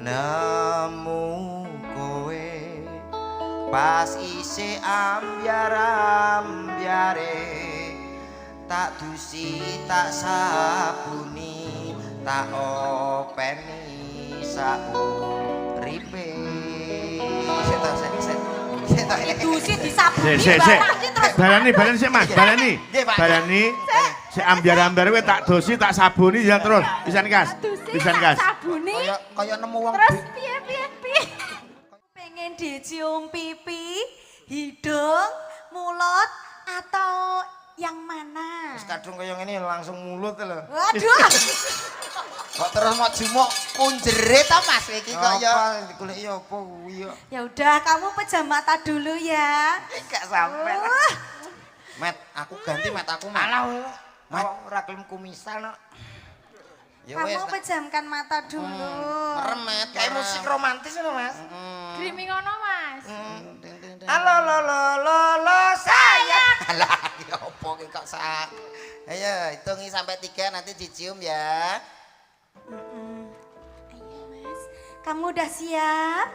nemu kowe pas isih ambyar-ambyare tak dusi tak sabuni tak openi sauripe dusi disabuni balani sik Mas balani si ambyar-ambyar kowe tak dosi tak sabuni ya terus pisan kas sabuni kaya nemu wong terus piye pengen dicium pipi hidung mulut atau yang mana wis kadung kaya ngene langsung mulut lho waduh kok terus mau jumuk punjere ta Mas iki kok ya digoleki apa kuwi ya ya udah kamu pejam mata dulu ya gak sampe Met aku ganti met aku alah ora kelem kumisan kok ya wis kamu pejamkan mata dulu remet kayak musik romantis lho Mas dreaming ngono Mas halo lo sayang alah ya apa ki kok sak ayo hitungi sampai 3 nanti dicium ya ayo Mas kamu udah siap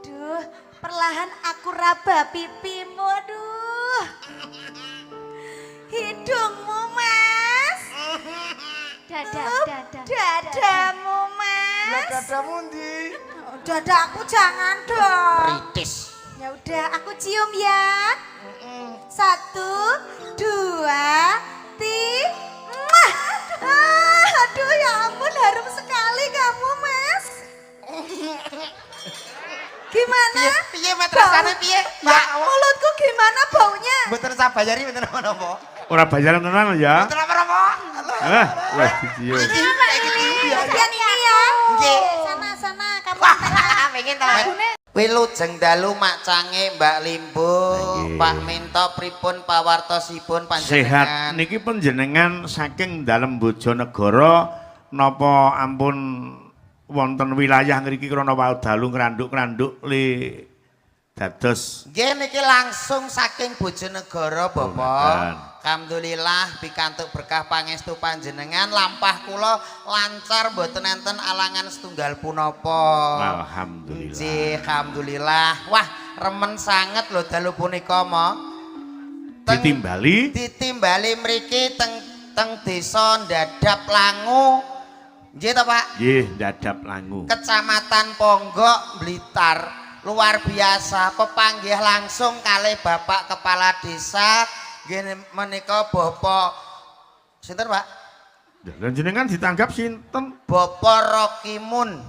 duh perlahan aku raba pipimu aduh hidungmu Mas dadamu Mas dadamu ndi dadaku jangan dong ritis ya udah aku cium ya 1 2 3 aduh ya ampun harum sekali kamu Mas gimana piye met rasane piye Mbak mulutku gimana baunya mboten sabayari mboten apa ora bayaran tenan ya mboten apa wes dicium bagian ini ya nggih sana kamu pengen ta kowe lujeng dalu makcange Mbak Limbo Pak Minto pripun pawartosipun panjenengan sehat niki panjenengan saking dalem Bojonegoro napa ampun wonten wilayah ngriki krana dalu ngranduk-ngranduk li dados nggih niki langsung saking Bojonegoro Bapak alhamdulillah pikantuk berkah pangestu panjenengan lampah kula lancar mboten enten alangan setunggal punapa alhamdulillah alhamdulillah wah remen sanget lho dalu punika mo ditimbali mriki teng desa Dadap Langu nggih to Pak nggih Dadap Langu Kecamatan Ponggok Blitar luar biasa pepanggih langsung kalih Bapak Kepala Desa nggih menika Bapak sinten Pak lan jenengan ditanggap sinten Bapak Rokimun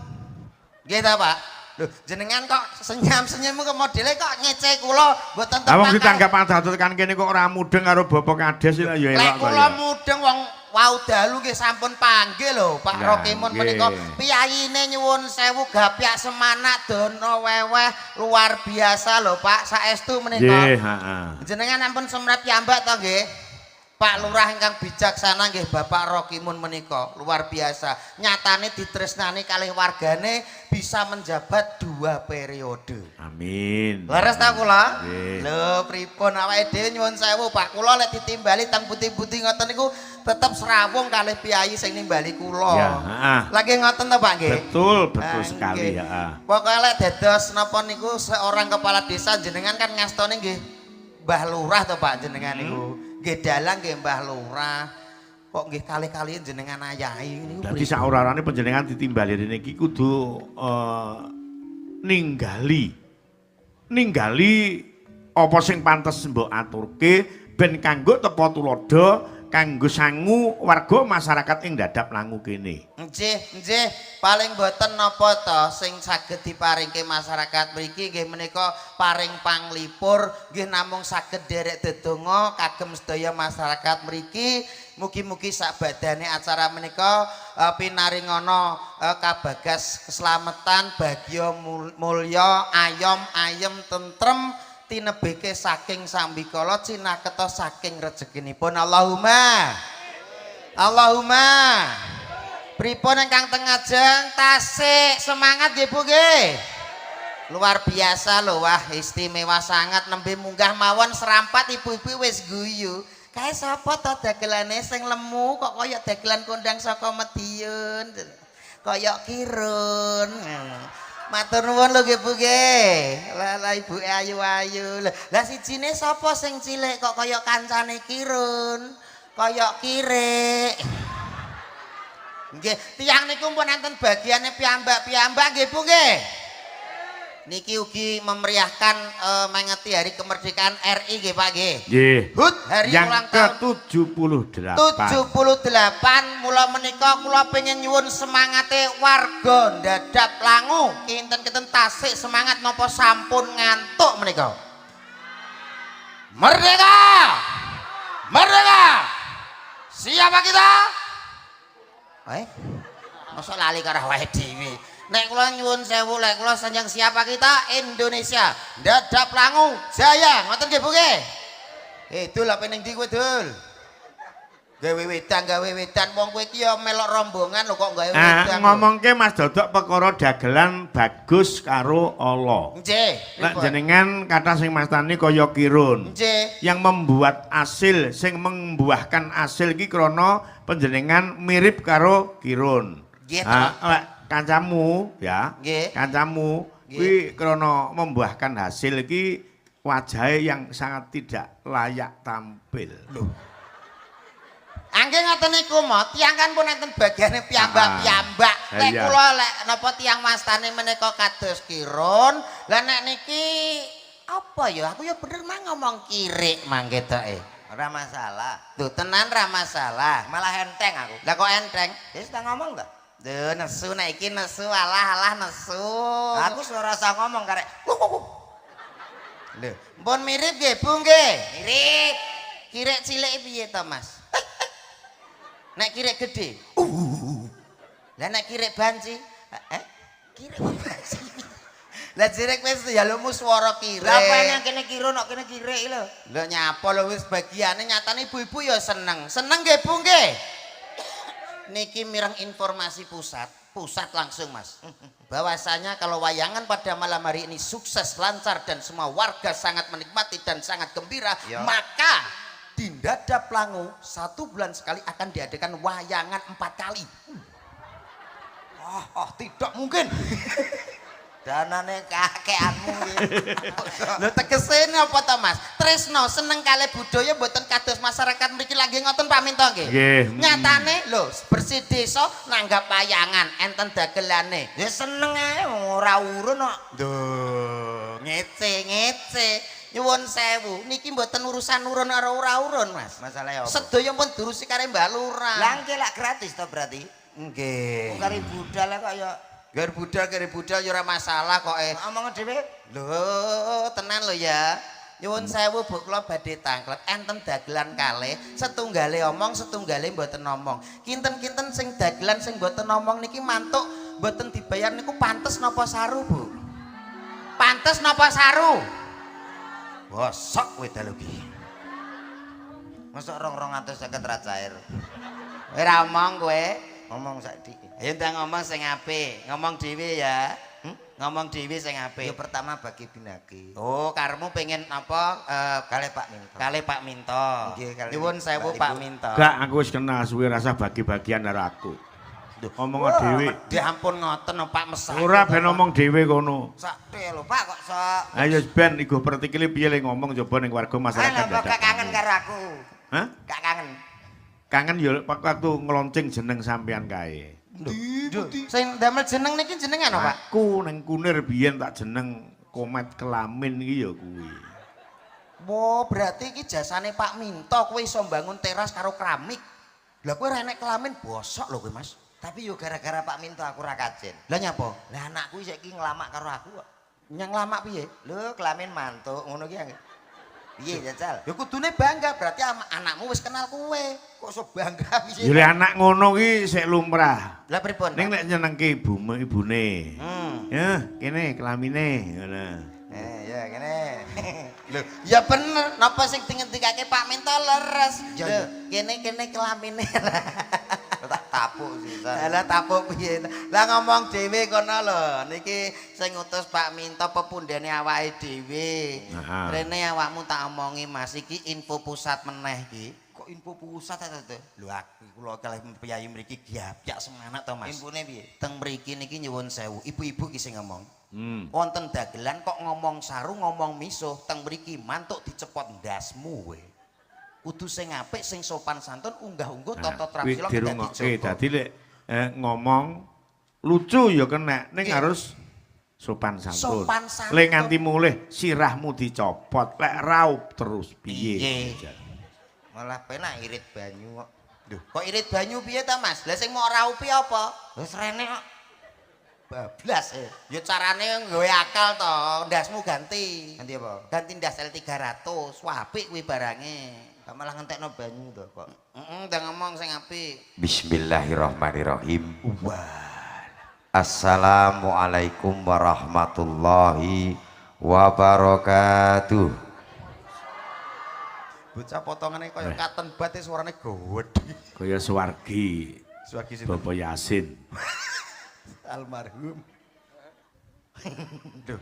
nggih ta Pak lho jenengan kok senyum-senyum kok modele kok ngece kula mboten tepak wong ditanggap adat tekan kene kok ora mudeng karo Bapak Kades ya elok lek kula mudeng wong wau dalu nggih sampun panggil lho Pak Rokimun menika piyayine nyuwun sewu gapyak semanak dono weweh luar biasa lho Pak saestu menika nggih heeh jenengan ampun semrat piyambak to nggih Pak Lurah ingkang bijaksana nggih Bapak Rokimun menika luar biasa nyatane ditresnani kalih wargane bisa menjabat 2 periode amin leres ta kula lho pripun awake dhewe nyuwun sewu Pak kula lek ditimbali teng putih-putih ngoten niku tetep serawung kalih piyayi sing nimbali kula ya lagi ngoten to Pak nggih betul sekali ya pokoke lek dados napa niku seorang kepala desa jenengan kan ngastone nggih Mbah Lurah to Pak jenengan niku nggih dalang nggih Mbah Lurah kok nggih kalih-kalih jenengan ayahi niku dadi saurarane panjenengan ditimbali rene iki kudu ninggali apa sing pantes mbok aturke ben kanggo tepa tulodo kanggo sangu warga masyarakat ing Dadap Langu kene. Nggih, paling boten napa to sing saged diparingke masyarakat mriki nggih menika paring panglipur nggih namung saged derek dedonga kagem sedaya masyarakat mriki mugi-mugi sakbadane acara menika pinaringana kabagas keselamatan bagya mulya ayem tentrem tinebeke saking sambikala cinaketa saking rezekinipun Allahumma pripun ingkang teng ajeng tasik semangat nggih Bu nggih luar biasa lho wah istimewa sangat nembe munggah mawon serampat ibu-ibu wis guyu kae sapa to dagelane sing lemu kok kaya dagelan kondang saka Madiun kaya kirun. Matur nuwun lho nggih Bu nggih. Lah ibu ayu-ayu. Lah sijine sapa sing cilik kok kaya kancane kirun? Kaya kirik. Nggih, tiyang niku pun enten bagiane piyambak-piyambak nggih Bu nggih. Niki ugi memeriahkan mengeti hari kemerdekaan RI nggih Pak nggih. Nggih. Hut hari yang ulang tahun ke-78. 78 mula menika kula pengen nyuwun semangate warga Dadap Langu kinten-kinten tasik semangat napa sampun ngantuk menika. Merdeka! Merdeka! Siapa kita? Masa lali karo wae dhewe. Nek kula nyuwun sewu lek kula sanjang siapa kita Indonesia Dadap Langu Jaya ngoten nggih Bu nggih. Dul apa ning ndi kowe Dul? Gawe wedan wong kowe iki ya melok rombongan lho kok gawe wedan. Ngomongke Mas Dodok perkara dagelan bagus karo Allah. Nggih. Lek jenengan kata sing mastani kaya kirun. Nggih. Yang membuat hasil sing membuahkan hasil iki krana panjenengan mirip karo kirun. Nggih. Lek kancamu ya, Nggih. kancamu kuwi krana membuahkan hasil iki wajahe yang sangat tidak layak tampil. Lho. Angge ngoten niku mo, tiyang kan pun enten bagiane piyambak-piyambak. Lek Iya. kula lek napa tiyang mastane menika kados kirun, lah nek niki apa ya? Aku ya bener mah ngomong kirik mangke toke. Ora masalah. Tuh tenan ra masalah. Malah enteng aku. Lah kok enteng? Wis tak ngomong ta? Duh, nesu nek iki nesu alah nesu. Aku ora rasa ngomong karek. Lho, mpun mirip nggih, Bu nggih. Mirip. Kirek cilik piye to, Mas? Nek kirek gede. Lah nek kirek banci? Kirek banci. Lah jirek wis ya lho swara kirek. Lah apa yang kene kira nok kene kirek lho. Lho nyapa lho wis bagiane nyatane ibu-ibu ya seneng. Seneng nggih, Bu nggih. Niki mireng informasi pusat langsung Mas. Bahwasanya kalau wayangan pada malam hari ini sukses, lancar dan semua warga sangat menikmati dan sangat gembira, Ya. maka di Dadap Langu 1 bulan sekali akan diadakan wayangan 4 kali. Tidak mungkin. Danane kakeanmu iki. Lho tegese apa to Mas? Tresno seneng kalih budaya mboten kados masyarakat mriki lagi ngoten Pak Minto nggih. Nggih. Nyatane lho bersih desa nanggap wayangan enten dagelane. Ya seneng ae ora urun kok. Duh, ngece. Nyuwun sewu, niki mboten urusan urun karo ora urun, Mas. Masalah apa? Sedaya pun diurusi kare Mbak Lurah. Lah engke lak gratis to berarti. Nggih. Kari budal kok ya Gar budal ya ora masalah kok omong dhewe. Lho, tenan lho ya. Nyuwun sewu Bu kula badhe tanglet enten dagelan kalih, setunggale omong, setunggale mboten omong. Kinten-kinten sing dagelan sing mboten omong niki mantuk mboten dibayar niku pantes napa saru, Bu? Pantes napa saru? Bosok kowe dalu iki. Masuk 250 ra cair. Ora omong kowe. Ngomong saiki. Ayo ndang ngomong sing apik, ngomong dhewe ya. Ngomong dhewe sing apik. Ya pertama bagi binagi. Oh, karemu pengen apa Kalih Pak Minto. kalih Pak Minto. Nggih, kalih Nyuwun sewu Mbak Pak Ibu. Minto. Gak aku wis kenal suwe rasa bagi-bagian karo aku. Ngomong dhewe. Ya ampun ngoten Pak mesake. Ora ben ngomong dhewe kono. Sakte lho Pak kok sok. Ayo ben iku pertikile piye le ngomong coba ning warga masyarakat Lah kok Dadap. kangen karo aku. Hah? Gak kangen. Kangen ya waktu ngelonceng jeneng sampean kae. Sing damel jeneng niki jenengan apa, Pak? Aku ning Kunir biyen tak jeneng Komet Kelamin iki ya kuwi. Oh, berarti iki jasane Pak Minto kowe iso mbangun teras karo keramik. Lah kowe renek kelamin bosok lho kowe, Mas. Tapi yo gara-gara Pak Minto aku ra kajen. Lah nyapa? Lah anakku saiki nglamak karo aku kok. Nyang lama piye? Lho kelamin mantuk ngono ki. Piye jajal? Ya kudune bangga berarti anakmu wis kenal kowe. Kok iso bangga piye? Ya le anak ngono ki sik lumrah. Lah pripun? Ning nek nyenengke ibune. Ya, kene kelamine ngono. Ya kene. Lho, ya bener, napa sing dingendikake Pak Minto leres. Ya, Lho, kene kelamine lah. Tak tapuk sisan. Lah tapuk piye? Lah ngomong dhewe kono lho. Niki sing ngutus Pak Minto pepundhane awake dhewe. Nah. Rene awakmu tak omongi Mas iki info pusat meneh iki. kok info pusat ta to? Lho aku kula kalih piyayi mriki gyapyak semangat to Mas. Infone piye? Teng mriki niki nyuwun sewu, ibu-ibu ki sing ngomong. Hmm. Wonten dagelan kok ngomong saru ngomong misuh, teng mriki mantuk dicepot ndasmu we. Kudu sing apik, sing sopan santun, unggah-ungguh tata tramsila kita dirungokke dijogo. dadi lek ngomong lucu ya kena ning Nggih. harus sopan santun. Sopan santun. Lek nganti mulih sirahmu dicopot, lek raup terus piye? Piye? Malah penak irit banyu kok. Duh, kok irit banyu piye ta Mas? Lah sing mau raupi apa? Wis rene kok. Bablas ya carane nggawe akal to, ndasmu ganti. Ganti apa? Ganti ndas L300. Wah, apik kuwi barange. Kok malah ngentekno banyu to kok. Udah ngomong sing apik. Bismillahirrahmanirrahim. Assalamualaikum warahmatullahi wabarakatuh. Bocah potongane kaya katen bate suarane gowedhi. Kaya Suwargi, Suwargi sinten? Bapak Yasin. Almarhum. Duh.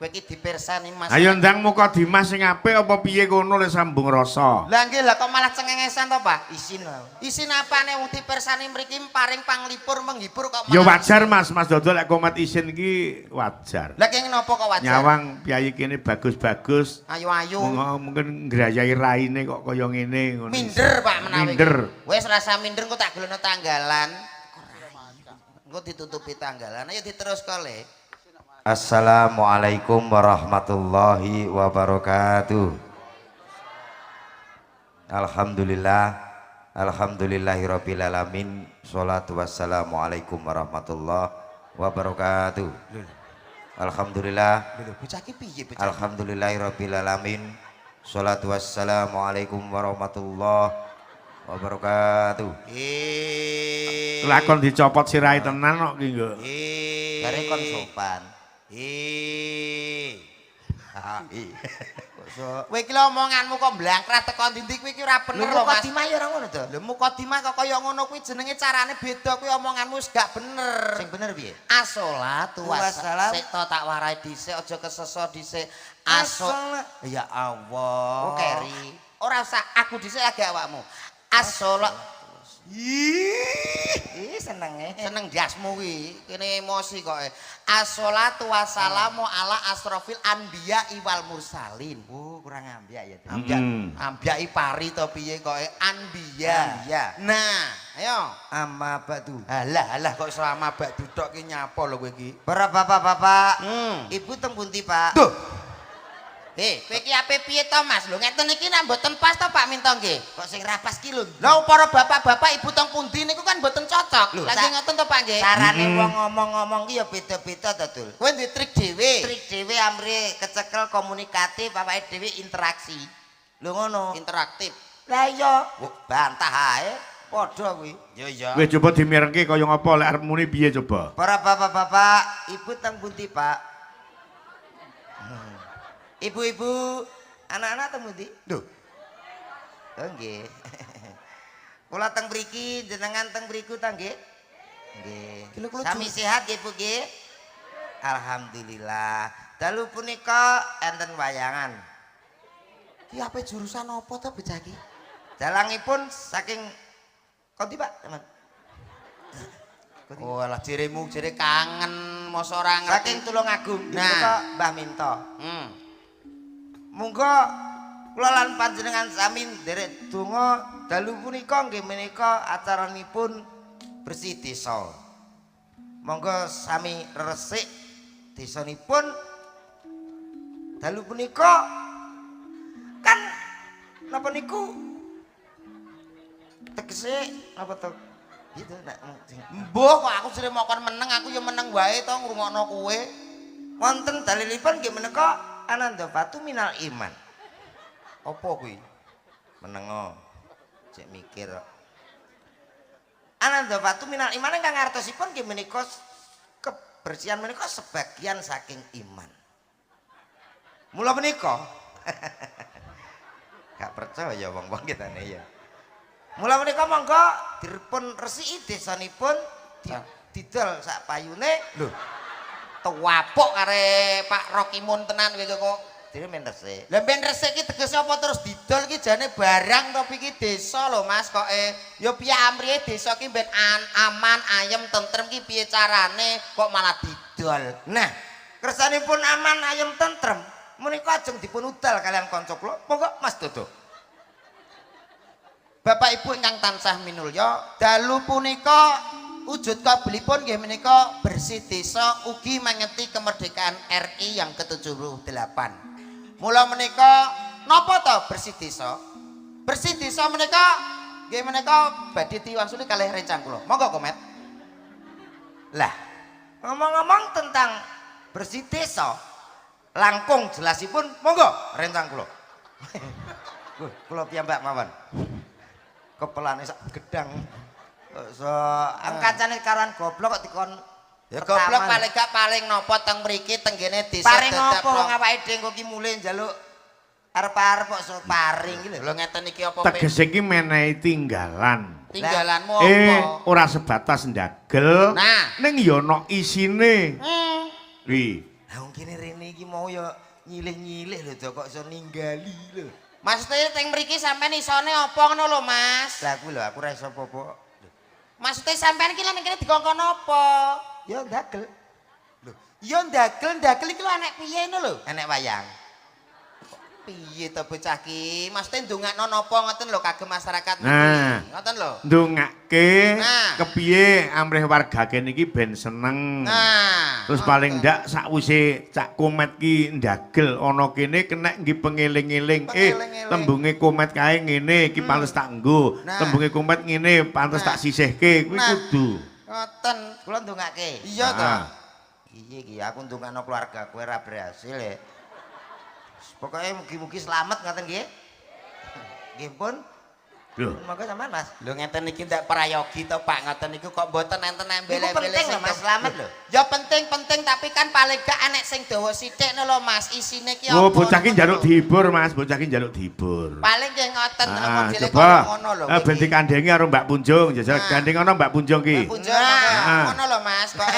Kowe iki dipirsani Mas. Ayo ndang muka Dimas sing apik apa piye kono lek sambung rasa. Lah nggih lah kok malah cengengesan to, Pak? Isin wae. Isin apane wong dipirsani mriki paring panglipur menghibur kok Ya malah wajar Mas Dodo lek komat isin iki wajar. Lah kenging napa kok wajar? Nyawang piyayi kene bagus-bagus. Ayu-ayu. Mungkin ngrayai raine kok kaya ngene ngono. Minder Pak menawi. Minder. Wis rasa minder kok tak gelono tanggalan. Engko ditutupi tanggalan. Ayo diterus kole. Assalamualaikum warahmatullahi wabarakatuh. Alhamdulillah, alhamdulillahirabbil alamin. Sholatu wassalamu alaikum warahmatullahi wabarakatuh. Alhamdulillah, Lho bocah iki piye bocah? alhamdulillahirabbil alamin. Sholatu wassalamu alaikum warahmatullahi wabarakatuh. Lakon dicopot sirahe tenan kok ki nggo. Bare kon sopan. Kowe iki lho omonganmu kok blangkrah teko ndi-ndi kuwi iki ora bener lho Mas. Mukadimah ya ora ngono to? Lho mukadimah kok kaya ngono kuwi jenenge carane beda kuwi omonganmu wis gak bener. Sing bener piye? As-sholatu Wassalam. Sik to tak warai dhisik aja keseso dhisik. As-sholat. Ya Allah. Oh, Keri. Ora usah aku dhisik lagi awakmu. As-sholat. Ih, senenge. Seneng jasmu kuwi. Kene emosi kok. As-sholatu wassalamu ala asrofil anbiya wal mursalin. Oh, kurang ambiak ya. Ambiyai pari to piye kok anbiya. Anbiya. Nah, ayo. Amma batu. Halah kok selama bak duduk ki nyapa lho kowe iki. Para bapak-bapak, Hmm. ibu teng pundi, Pak? Duh. Kowe iki ape piye to Mas? Lho ngeten iki nek mboten pas to Pak Minto nggih. Kok sing rapas ki lho. Lah para bapak-bapak ibu teng pundi niku kan mboten cocok. Lho, Lah nggih ngoten to Pak nggih. Carane wong ngomong-ngomong ki ya beda-beda to, Dul. Kowe duwe trik dhewe. Trik dhewe amre kecekel komunikatif, awake dhewe interaksi. Lho ngono. Interaktif. Lah iya, bantah ae. Padha kuwi. Ya ya. Wis coba dimirengke kaya ngapa lek arep muni piye coba. Para bapak-bapak, ibu teng pundi, Pak? Ibu-ibu, anak-anak teng pundi? Lho, Oh nggih. Kula teng mriki, jenengan teng mriku ta nggih? Nggih. Sami sehat nggih, Bu nggih? Alhamdulillah. Dalu punika enten wayangan. ki ape jurusan apa to bocah iki? Dalangipun saking kondi, Pak? Teman. Oh, alah jeremu jere kangen mosok ora ngerti. Saking Tulungagung. Nah. Nah, Mbah Minto. Monggo kula lan panjenengan sami nderek donga dalu punika nggih menika acaranipun bersih desa. Monggo sami resik desanipun dalu punika kan napa niku tegese napa to gitu nek Mbuh kok aku sering mokon meneng, aku ya meneng wae to ngrungokno kowe. wonten dalilipun nggih menika Ananda Fatu minal iman. Apa kuwi? Menengo cek mikir Ananda Fatu minal iman ingkang ngartosipun nggih menika kebersihan menika sebagian saking iman. Mula menika gak percaya wong-wong kitane ya. Mula menika monggo dipun resiki desanipun didol sak payune. Lho. Tuwapuk kare Pak Rokimun tenan kowe kok Dene men resik. Lah ben resik iki tegese apa terus didol iki jane barang to iki desa lho Mas kok ya piye amrihe desa iki ben aman, ayem, tentrem iki piye carane kok malah didol. Nah, kersanipun aman ayem tentrem. Menika ajeng dipun udal kalian kanca kula. Monggo Mas Dodo. Bapak Ibu ingkang tansah minulya, dalu punika wujud kabelipun nggih menika bersih desa ugi mangeti kemerdekaan RI yang ke-78. Mula menika napa to bersih desa? Bersih desa menika nggih menika badhe diwangsuli kalih rencang kula. Monggo komet. Lah, ngomong-ngomong tentang bersih desa, langkung jelasipun monggo rencang kula. Kula piyambak mawon. Kepelane sak gedang. So, kancane karuan goblok kok dikon Ya goblok paling gak paling napa teng mriki tenggene desa paring dadap apa long. ngawake dhewe kok ki mulih njaluk arep-arep kok so paring iki lho. Lho ngeten iki apa Tegese iki menehi tinggalan. tinggalanmu apa? Ora sebatas ndagel. Nah. Ning ya ana isine. Wi. Lah wong kene rene iki mau ya nyilih-nyilih lho kok iso ninggali lho. Maksudnya teng mriki sampean isone apa ngono lho Mas? Lah aku lho aku ora iso apa-apa. Maksudnya sampean iki lan kene dikongkon apa? Ya ndagel. Ya ndagel iki lho anek piye ngono lho? Enek wayang. Piye to bocah ki? Maksudnya ndongakno napa ngoten lho kagem masyarakat Nah. niki. Ngoten lho. Ndongake Nah. kepiye amrih warga kene iki ben seneng. Nah. Terus paling ndak sakwise Cak Komet ki ndagel ana kene kena nggih pengeling-eling. Pengeling-eling. Tembunge Komet kae ngene iki pantes tak nggo. Nah. Tembunge Komet ngene pantes Nah. tak sisihke kuwi Nah. kudu. Ngoten. Kula ndongake. Iya to. Ah. Iya iki aku ndongakno keluarga kowe ora berhasil ya. Pokoknya mugi-mugi selamat ngaten nggih. Nggih pun. Lho. Monggo sampean Mas. Lho ngeten iki ndak prayogi to Pak ngoten niku kok mboten enten Iku embel-embel penting lho Mas selamat lho. Ya penting tapi kan paling gak enek sing dawa sithik lho Mas. Isine ki Oh, apa bocah ki ngono njaluk lho. dihibur Mas, bocah ki njaluk dihibur. Paling nggih ngoten modele Coba ngono lho. ben dikandengi karo Mbak Punjung, jajal Nah. gandeng ana Mbak Punjung ki. Punjung Ah. ngono lho Mas kok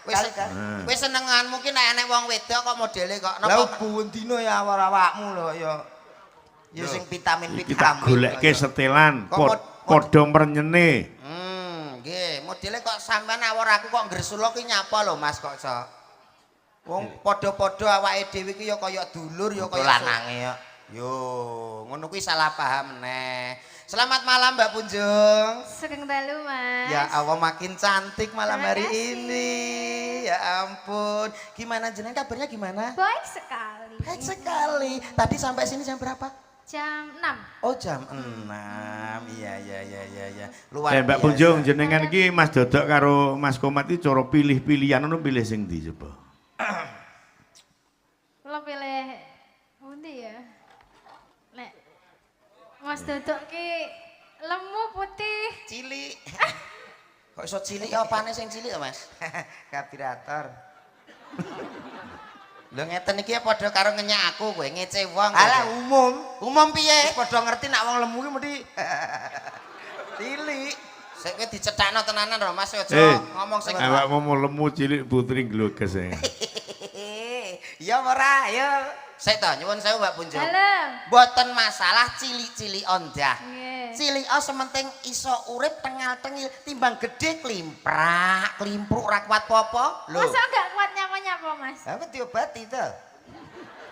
wis Ah. wis senengan mungkin nek enek wong wedok kok modele kok Lah napa buun dino ya awak-awakmu lho ya. Ya sing vitamin Iki tak goleke vitamin. setelan, Kok padha mrenyene. nggih modele kok sampean awor aku kok ngresul ki nyapa lho Mas kok iso. Wong padha-padha awake dhewe ki ya kaya dulur ya kaya lanange ya. Yo, ngono kuwi salah paham meneh. Selamat malam Mbak Punjung. Sugeng dalu, Mas. Ya Allah makin cantik malam Terima hari kasih. ini. Ya ampun. Gimana jenengan kabarnya gimana? Baik sekali. Baik sekali. Tadi sampai sini jam berapa? Jam 6. Oh jam 6. Iya. Luar Mbak biasa. Punjung jenengan iki Mas Dodok karo Mas Komat iki cara pilih-pilihan ngono pilih sing ndi coba? Lo pilih pundi ya? Nek Mas Dodok ki lemu putih. Cilik. Kok iso cilik apane sing cilik ya Mas? Karburator. Lho ngeten iki padha karo ngenyak aku kowe ngece wong. Alah umum. Umum piye? Wis padha ngerti nak wong lemu ki mesti cilik. Sik kowe dicethakno tenanan lho Mas aja ngomong sing Awakmu mau lemu cilik putri gloges e. Ya ora, ya. Sik to nyuwun sewu Mbak Punjung. Halo. Mboten masalah cilik-cilik ondah. Nggih. Cilik sementing iso urip tengal-tengil timbang gede klimprak, klimpruk ora kuat apa-apa. Lho. Masa enggak kuat nyapa-nyapa, Mas? Aku diobati to.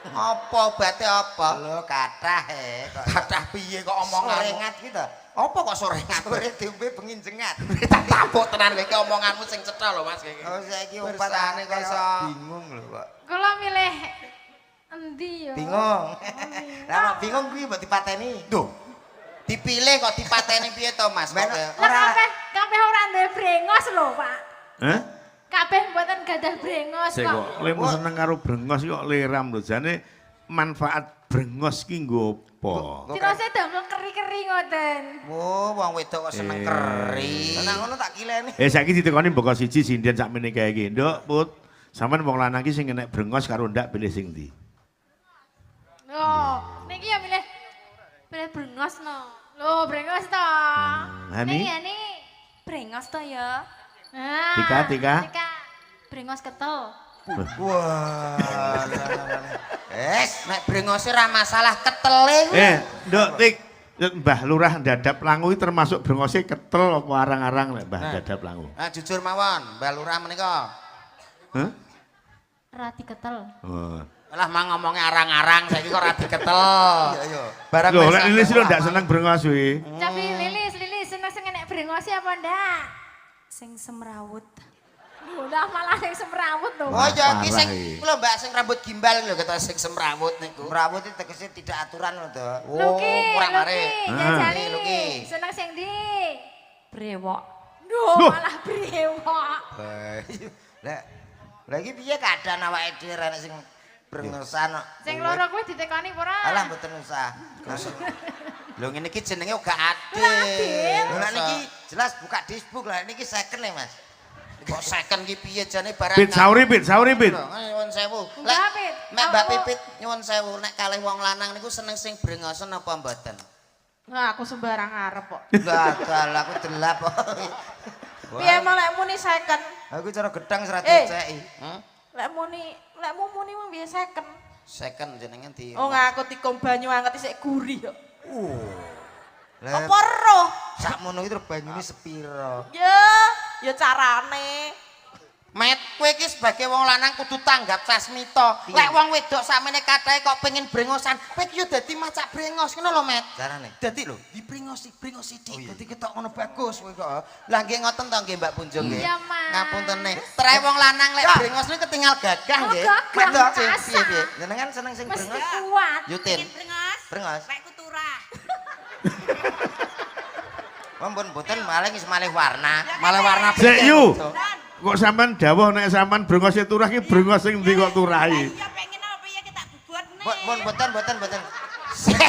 Apa obate apa? Lho kathah kok. Kathah piye kok omonganmu? Sorengat ki to. Apa kok sorengat? Sore diombe bengi jengat. Tak tapuk tenan kowe iki omonganmu sing cetha lho Mas iki. Oh saiki Bersane kok iso bingung lho kok. Kula milih endi ya? Bingung. Lah nek bingung kuwi mbok dipateni. Duh. Dipilih kok dipateni piye to Mas? Ben- Kok Lah Ora. kabeh ora ndek brengos lho, Pak. Hah? Kabeh mboten gadah brengos Sik kok. kok lemu seneng karo brengos kok liram lho jane manfaat brengos ki nggo apa? Tirose damel keri-keri ngoten. Oh, wong wedok kok seneng keri. Lah ngono tak kileni. Saiki ditekoni mboko siji sinden sakmene kae iki. Nduk, Put. Sampeyan wong lanang iki sing enek brengos karo ndak pilih sing ndi? Loh, niki ya milih brengos no. Loh, brengos to. Hani? Nih brengos to ya. Nah, Tika. Tika brengos ketel. Wah. Nek brengose ora masalah ketele kuwi. Nduk Tik, Mbah Lurah Dadap Langu iki termasuk brengose ketel apa arang-arang nek Mbah Dadap Langu? Nah, jujur mawon, Mbak Lurah menika. Hah? Rati ketel. Oh. Lah mang ngomongnya arang-arang saiki kok ora diketel. Iya. Barang Loh, wis lek Lilis lho ndak seneng brengos kuwi. Tapi Lilis seneng enek brengos apa ndak? Sing semrawut. Udah malah sing semrawut lho. Oh ya iki Parah sing iki. lho Mbak sing rambut gimbal lho kata sing semrawut niku. Merawut itu tegese tidak aturan lho, Dok. Oh, ora mare. Jajali. Lho ki. Seneng sing ndi? Brewok. Loh. Duh, malah brewok. Lah, lagi piye keadaan awake dhewe nek sing brengosan kok. Sing loro kuwi ditekani apa ora? Alah mboten usah. Lho ngene iki jenenge uga adil. Lah niki jelas buka dishbook lah niki second ya, Mas. Kok second ki piye jane barang. Pit sauri Pit. Nyuwun sewu. Lek Enggak, Pit. Mek Mbak Pipit nyuwun sewu nek kalih wong lanang niku seneng sing brengosen apa mboten? Nah, aku sembarang arep kok. Lah, aku delap kok. Piye mau lek muni second? Aku cara gedang serat diceki. Lekmu muni mung biasa second. Second jenenge di. Oh, ngaku tikum banyu anget isik gurih kok. Lah, Apa roh? sakmono iki terus banyune sepiro? Ya carane. Met, kowe iki sebagai wong lanang kudu tanggap sasmita. Lek wong wedok samene kathahe kok pengen brengosan, kowe iki yo dadi macak brengos ngono lho, Met. Carane. Dadi lho, brengosi dik. Dadi ketok ngono bagus kowe kok. Lah nggih ngoten to nggih Mbak Punjung nggih. Iya, Mas. Ngapuntene. Trae wong lanang lek brengos niku ketinggal gagah Oh, nggih. gagah, Wedok masa. piye-piye. Jenengan seneng sing Mesti brengos? kuat. Yutin. Brengos. Lekku turah. Mumpun mboten maling wis malih warna. Malah warna Sik yu. Kok sampean dawuh nek sampean brengose turah ki brengos sing ndi kok turahi? Ya pengen apa ya kita bubutne. Mboten. Sik.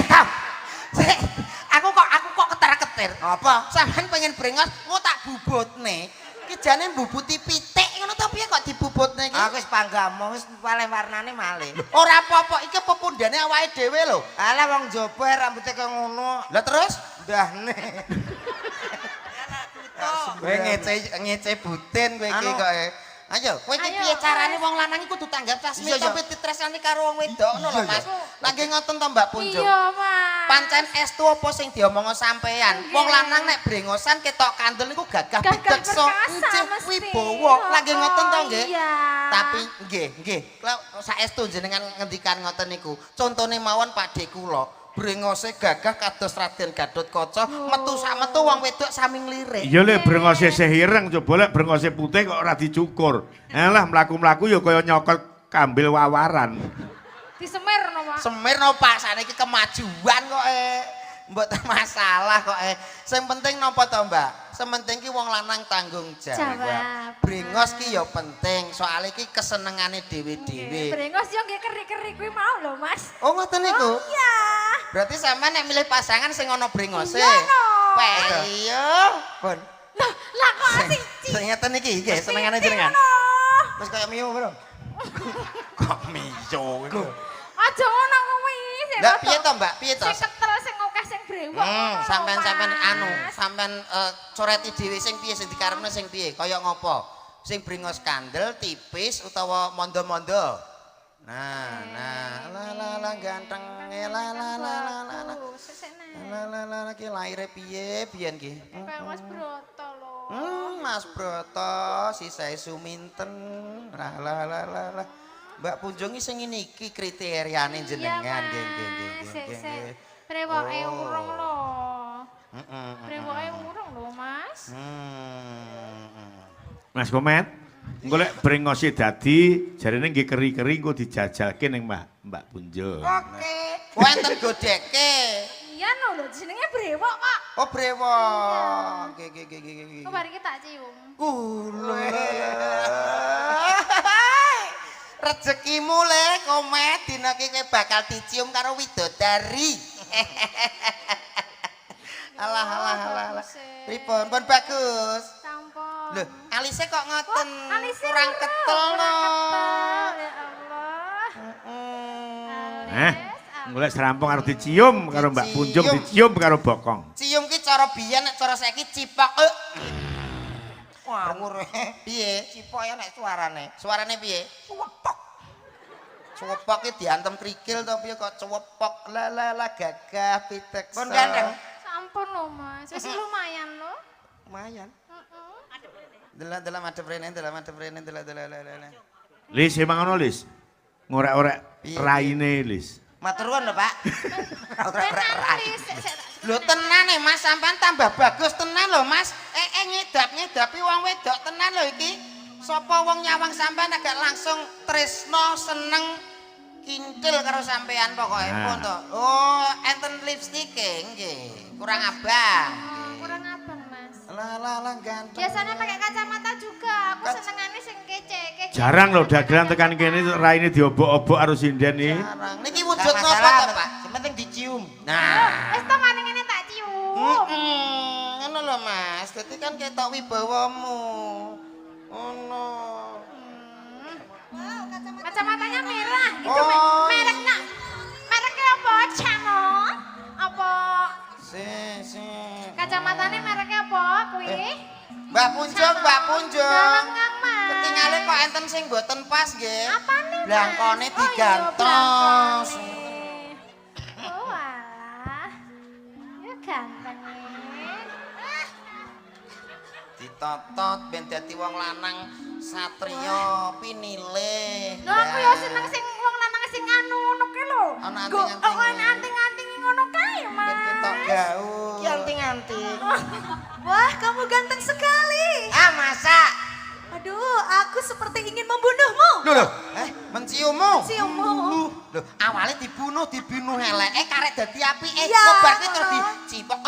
Aku kok ketar-ketir. Apa? Sampeyan pengen brengos, mau tak bubutne. Ki jane mbubuti pitik ngono to piye kok dibubutne iki? Aku wis panggamo wis malih warnane malih. Ora apa-apa, iki pepundhane awake dhewe lho. Alah wong jaba rambutnya kaya ngono. Lah terus Ndahne. kowe ngece butin kowe iki Anu. kok. Ayo, kowe iki Ayo, piye carane Mas. wong lanang iku kudu tanggap sasmita Iya, iya. tapi ditresnani karo wong wedok ngono lho, Mas. Lagi ngoten to Mbak Punjung. Iya, Mas. Pancen estu apa sing diomongo sampean. Nggih. Wong lanang nek brengosan ketok kandel niku gagah Gagah bideksa, perkasa encih mesti. wibawa. Lagi ngoten to nggih. Iya. Tapi nggih, saestu jenengan ngendikan ngoten niku. Contone mawon Pakde kula. Brengose gagah kados Raden Gatotkaca, metu sak metu wong wedok sami nglirik. Iya lek brengose isih ireng, coba lek brengose putih kok ora dicukur. Alah mlaku-mlaku ya kaya nyokot kambil wawaran. Disemir no, Pak. Semir no Pak, saniki kemajuan kok mboten masalah kok Sing penting napa to, Mbak? Sementing ki wong lanang tanggung jawab. Jawab. Brengos ki ya penting, soal iki kesenengane dhewe-dhewe. Brengos yo nggih keri-keri kuwi mau lho, Mas. Oh ngoten niku. Iya. Berarti sampean nek milih pasangan sing ana brengose. Iya, no. Iya. Pun. Lah kok siji. Sing ngeten iki nggih senengane jenengan. Terus kaya mio, Bro. Kok miyo iku. Aja ngono kuwi. sing Lah rada- piye to, Mbak? Piye to? Sing ketel sing akeh sing brewok. Sampean Mas. anu, sampean coreti dhewe sing piye sing dikarepne sing piye? Kaya ngopo? Sing brengos kandel, tipis utawa mondo-mondo? Nah, la ganteng, la. Aduh, sesene. La ki laire piye biyen ki? Kayak Mas Broto lho. Mas Broto, sisae suminten. La. Mbak Punjung sing ngene iki kriteriane jenengan nggih. Sik. Brewoke Oh. urung lho. Heeh. Brewoke urung lho, Mas. Mas Komet, engko lek brengose dadi jarine nggih keri-keri engko dijajalke ning Mbak Punjung. Oke. Wonten godeke. Iya lho, jenenge brewok kok. Oh brewok. Nggih. Kok mari tak cium. Kula. Rezekimu le Komet dina iki kowe bakal dicium karo widodari. Alah. Pripun? Pun bagus. Sampun. Lho, alise kok ngoten? Alisnya Kurang lho, ketel kurang no. ketel, ya Allah. Engko lek serampung karo dicium karo Mbak Punjung dicium karo bokong. Cium ki cara biyen nek cara saiki cipok. ngawur. Piye? Cipoke nek suarane. Suarane piye? Suwepok. Cuwepok ki diantem krikil to piye kok cuwepok. La gagah pitek. Pun gandeng. Sampun lho Mas, wis lumayan lho. Lumayan. Delok madhep rene, delok. Lis emang ngono Lis. Ngorek-orek Piye, raine Lis. Matur nuwun lho, Pak. Tenan wis, Lho tenan Mas, sampean tambah bagus tenan lho Mas. Ngedap-ngedapi wong wedok tenan lho iki. Sapa wong nyawang sampean agak langsung tresno seneng kintil karo sampean pokoke pun to. Oh, enten lipstick nggih. Kurang abang. kurang abang Mas. Lah ganteng. Biasanya pakai kacamata juga, aku senengane sing kece. Jarang loh dagelan tekan kene raine diobok-obok karo sinden iki. Jarang. Niki Gak wujud napa masalah, to, Pak? Yang penting dicium. Nah. Wis to ngene ngene tak cium. Ngono lho Mas. Dadi kan ketok wibawamu. Ngono. Kacamatanya merah. Itu Oh. mereknya apa? Camo? Apa? Si. Kacamatanya mereknya apa? Kuwi? Mbak Punjung. Dalam Kang Mas. Ketinggalan kok enten sing mboten pas nggih. Apa nih? Mas? Blangkone Oh, iya, digantos. blangkone. Oh alah. Ya ganteng nih. Ditotot ben dadi wong lanang satriya pinilih. Lho aku ya seneng sing wong lanang sing anu ngono ki lho. Ana Go- anting-anting. oh, ana anting-anting ngono kae, Ben Mas. ketok gaul. Ki anting-anting. Wah, kamu ganteng sekali. Ah, masa? Aduh, aku seperti ingin membunuhmu. Lho, menciummu. Ciummu. Lho, awalnya dibunuh eleke karek dadi apike. Ya, Ngobar ki terus ngono. dicipok.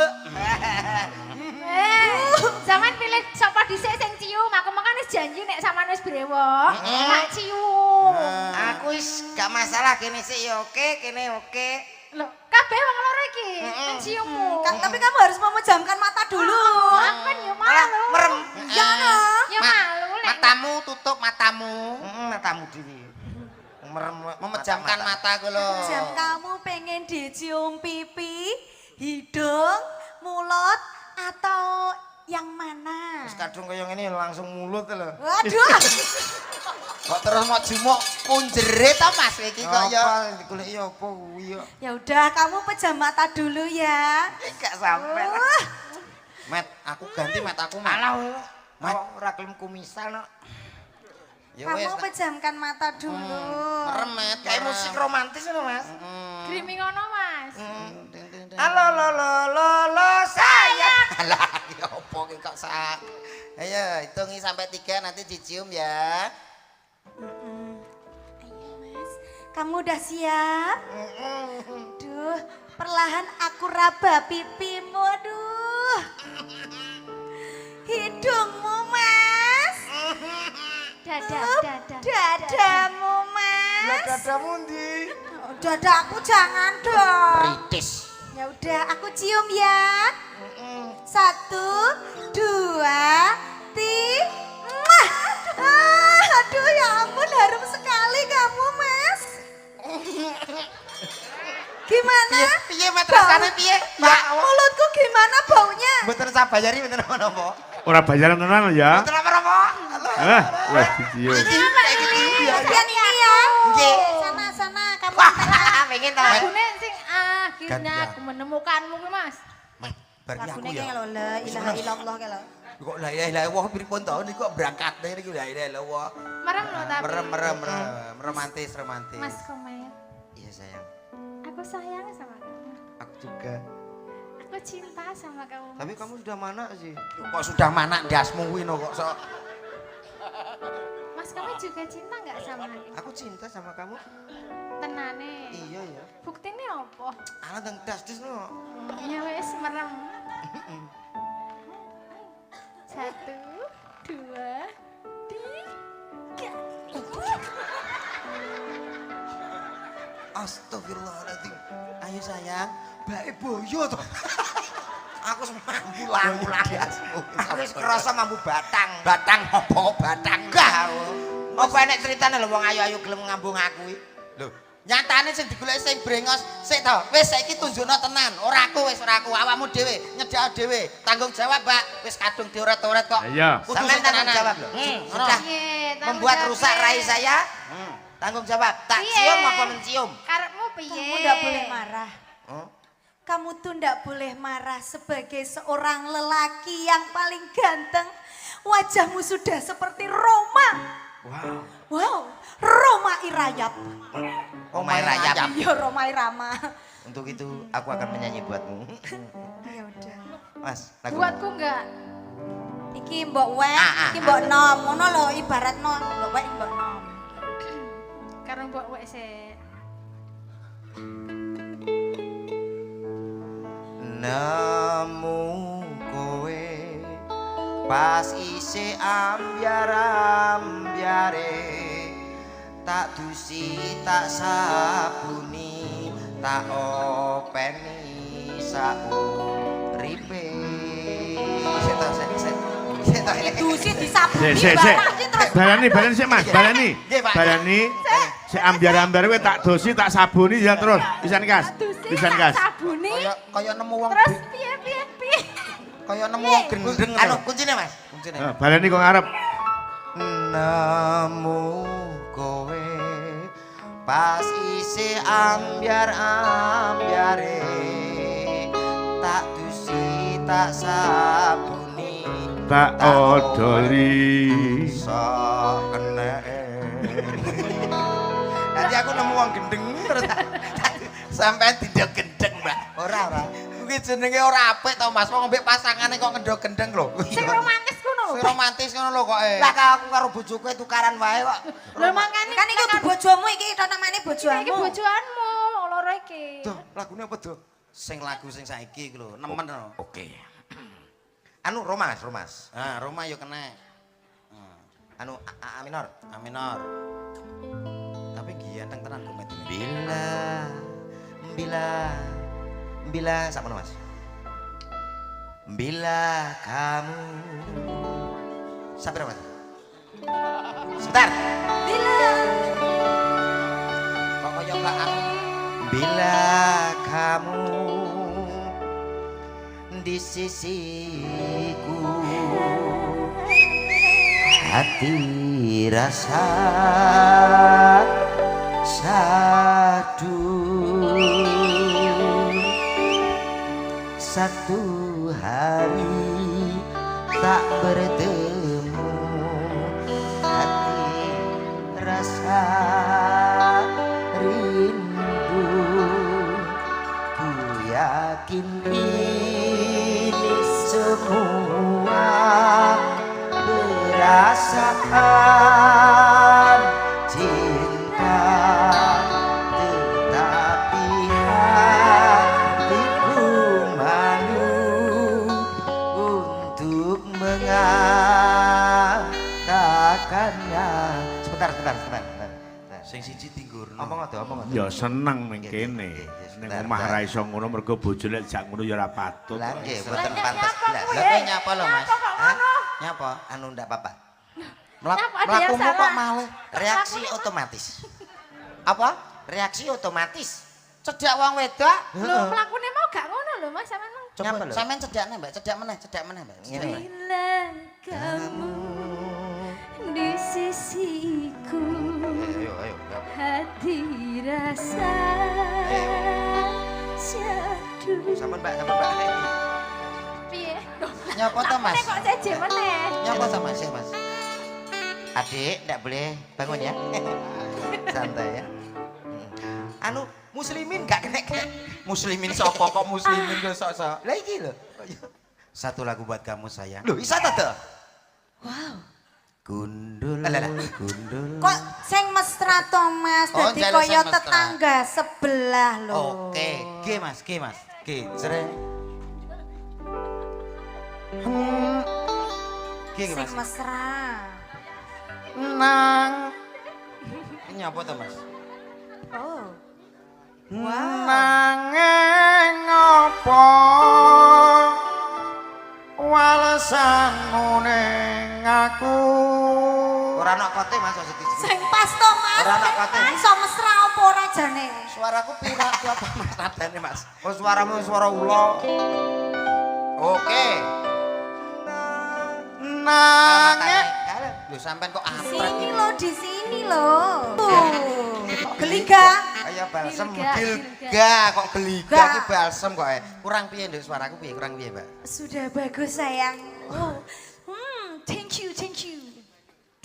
Zaman pilih sapa dhisik sing cium, aku makan wis janji nek sampean wis brewok, tak cium. Aku wis gak masalah kene sik ya oke, kene oke. Lho, kabeh wong loro iki menciummu. Tapi kamu harus memejamkan mata dulu. Aku kan yo Malah malu. merem. Ya, no. Yo malu lek. Matamu tutup matamu. Matamu dhewe. Merem Memejamkan mataku lho. Jam kamu pengen dicium pipi, hidung, mulut, atau yang mana? Wis kadung kaya ngene langsung mulut lho. Waduh. Kok terus mau jumuk kunjere to Mas iki kok ya. Apa digoleki apa kuwi ya? Ya udah, kamu pejam mata dulu ya. Gak sampe. Met, aku ganti met aku Met. Alah, ora kelem kumisan kok. Ya wis. Kamu pejamkan mata dulu. Merem Met. Kayak musik romantis ngono, Mas. Grimi ngono, Mas. Halo lo sayang. Alah, ya apa ki kok sak. Ayo, hitungi sampai 3 nanti dicium ya. Ayo Mas, kamu udah siap? Duh, perlahan aku raba pipimu, aduh. Hidungmu Mas. Dadamu Mas. Dadamu ndi? Dadaku jangan dong. Kritis. Ya udah, aku cium ya. 1, 2, 3. Aduh ya ampun, harum sekali kamu Mas. Gimana? Piye Met rasane piye? Mbak, mulutku gimana baunya? Mboten sabayari mboten apa-apa. Ora bayaran tenan ya. Mboten apa-apa. Wes dicium. Yang ini ya. Nggih. Sana, kamu Pengen to. Lagune sing akhirnya Gantian. aku menemukanmu ki, Mas. Mas, bar ki aku Lagune ya. kayak lo, la ilaha illallah kayak lo. Kok la ilaha illallah pripun to niku kok berangkat niku la ilaha illallah. Merem lho tapi. Merem romantis. Mas Komet, Iya sayang. aku sayang sama kamu. Aku juga. Aku cinta sama kamu. Mas. Tapi kamu sudah mana sih? Kok sudah mana ndasmu kuwi no kok sok. Mas kamu juga cinta nggak sama aku? Aku cinta sama kamu. Tenane. Iya ya. Buktinya apa? Alah nang das-das no. Ya wes merem. 1, 2, 3. Astagfirullahaladzim. Ayo sayang, bae boyo to. Aku semampu lampu-lampu. Aku wis kerasa mampu batang. Batang apa batang? Enggak. Apa enek ceritane lho wong ayu-ayu gelem ngambung aku iki? Lho, Nyatane sing digoleki sing brengos, sik to. Wis saiki tunjukno tenan. Ora aku wis ora aku, awakmu dhewe, nyedhak dhewe. Tanggung jawab, Mbak. Wis kadung dioret-oret kok. Iya. Sampeyan tanggung jawab lho. Sudah Piye, tanggung membuat jawab rusak piye? rai saya. Tanggung jawab. Tak Piye? cium apa mencium? Karepmu piye? Kamu ndak boleh marah. Hmm? Kamu tuh ndak boleh marah sebagai seorang lelaki yang paling ganteng. Wajahmu sudah seperti Roma. Wow, Roma Irayap. Oh, Mai Rayap. Iya, Roma Irama. Untuk itu aku akan menyanyi buatmu. Ya udah. Mas, lagu. Buatku enggak. Iki mbok wek, iki mbok nom. Ngono lho ibaratno mbok wek mbok nom. Karo mbok wek sik. Nemu kowe pas isih ambyar-ambyare tak dusi tak sabuni tak openi sauripe Dusi disabuni Sik. terus. Balani sik Mas, balani. Nggih, Pak. Balani. Sik ambyar-ambyar kowe tak dosi tak sabuni ya terus. Pisan gas. Dusi Pisan tak gas. sabuni. Kaya nemu wong Terus piye. kaya nemu wong gendeng. Anu kuncine Mas. kuncine. Balani kok ngarep. Nemu kowe pas isih ambyar-ambyare tak dusi tak sabuni Tak odoli. sok kene. Nanti aku nemu wong gendeng terus Sampeyan tidak gendeng, Mbak. ora. Kuwi jenenge ora apik to, Mas. Wong mbek pasangane kok ngendho gendeng lho. Sing romantis ngono Sing lho. romantis ngono lho kok. Lah aku karo bojoku tukaran wae kok. Lho makane Kan iki kudu bojomu iki to namane iki bojomu. bojoanmu, wong loro iki. Tuh, lagune apa tuh? Sing lagu sing saiki iku lho, nemen lho. Oke. Anu Romas. Ah, Roma yo kena. Anu A minor. A minor. Tapi giyanteng tenan komet ini. Bila sama Mas. Bila kamu sabar Mas. Sebentar. Kok kaya gak anu. Bila kamu di sisiku hati rasa sadu satu hari tak bertemu hati rasa rindu ku yakin ini semua perasaan cinta tetapi hatiku malu untuk mengatakannya. Sebentar. Sing siji tinggurno. Omong atuh. Ya seneng ning kene. Ning omah ra iso ngono mergo bojone jak ngono ya ora patut. Lah nggih, mboten pantes blas. Lah kowe nyapa lho, Mas? Hah? Nyapa? Anu ndak apa-apa. Nyapa ada yang Mlakumu kok salah? malih. Reaksi otomatis. Apa? Reaksi otomatis. Cedak wong wedok. Lho mlakune mau gak ngono lho Mas sampean. Nyapa lho? Sampeyan cedakne, Mbak. Cedak meneh, Mbak. Ngene, Mbak. Bila kamu di sisiku Ayo. hati rasa syadu. Sampun, Mbak. Piye? Nyapa to, Mas? Kok jeje meneh? Nyapa to, Mas? Ya, Mas. Adik, ndak boleh bangun ya. Santai ya. Anu, muslimin gak kena. Muslimin sapa kok muslimin kok sok-sok. Lah iki lho. Satu lagu buat kamu sayang. Lho, isa ta to? Gundul, Alah. gundul. Kok sing mesra to Mas, Oh, dadi njaluk kaya sing mesra. tetangga sebelah lho. Oke, G Mas. Jreng. G Sing Mas. mesra. Nang. Ini apa to, Mas? Oh. Nanging apa walesanmu ning aku. Ora ana kote Mas, aja di. Sing pas to Mas. Ora ana kote. Iso mesra apa ora jane? Suaraku pirak apa Mas nadane Mas? Oh suaramu suara ula. Oke. Nangek. Lho sampean kok ampret Sini iki? lo, di sini lo. Geliga. Kayak balsem. Gilga kok geliga iki balsem kok. Kurang piye Nduk suaraku piye? Kurang piye, Mbak? Sudah bagus sayang. Oh. Thank you, thank you.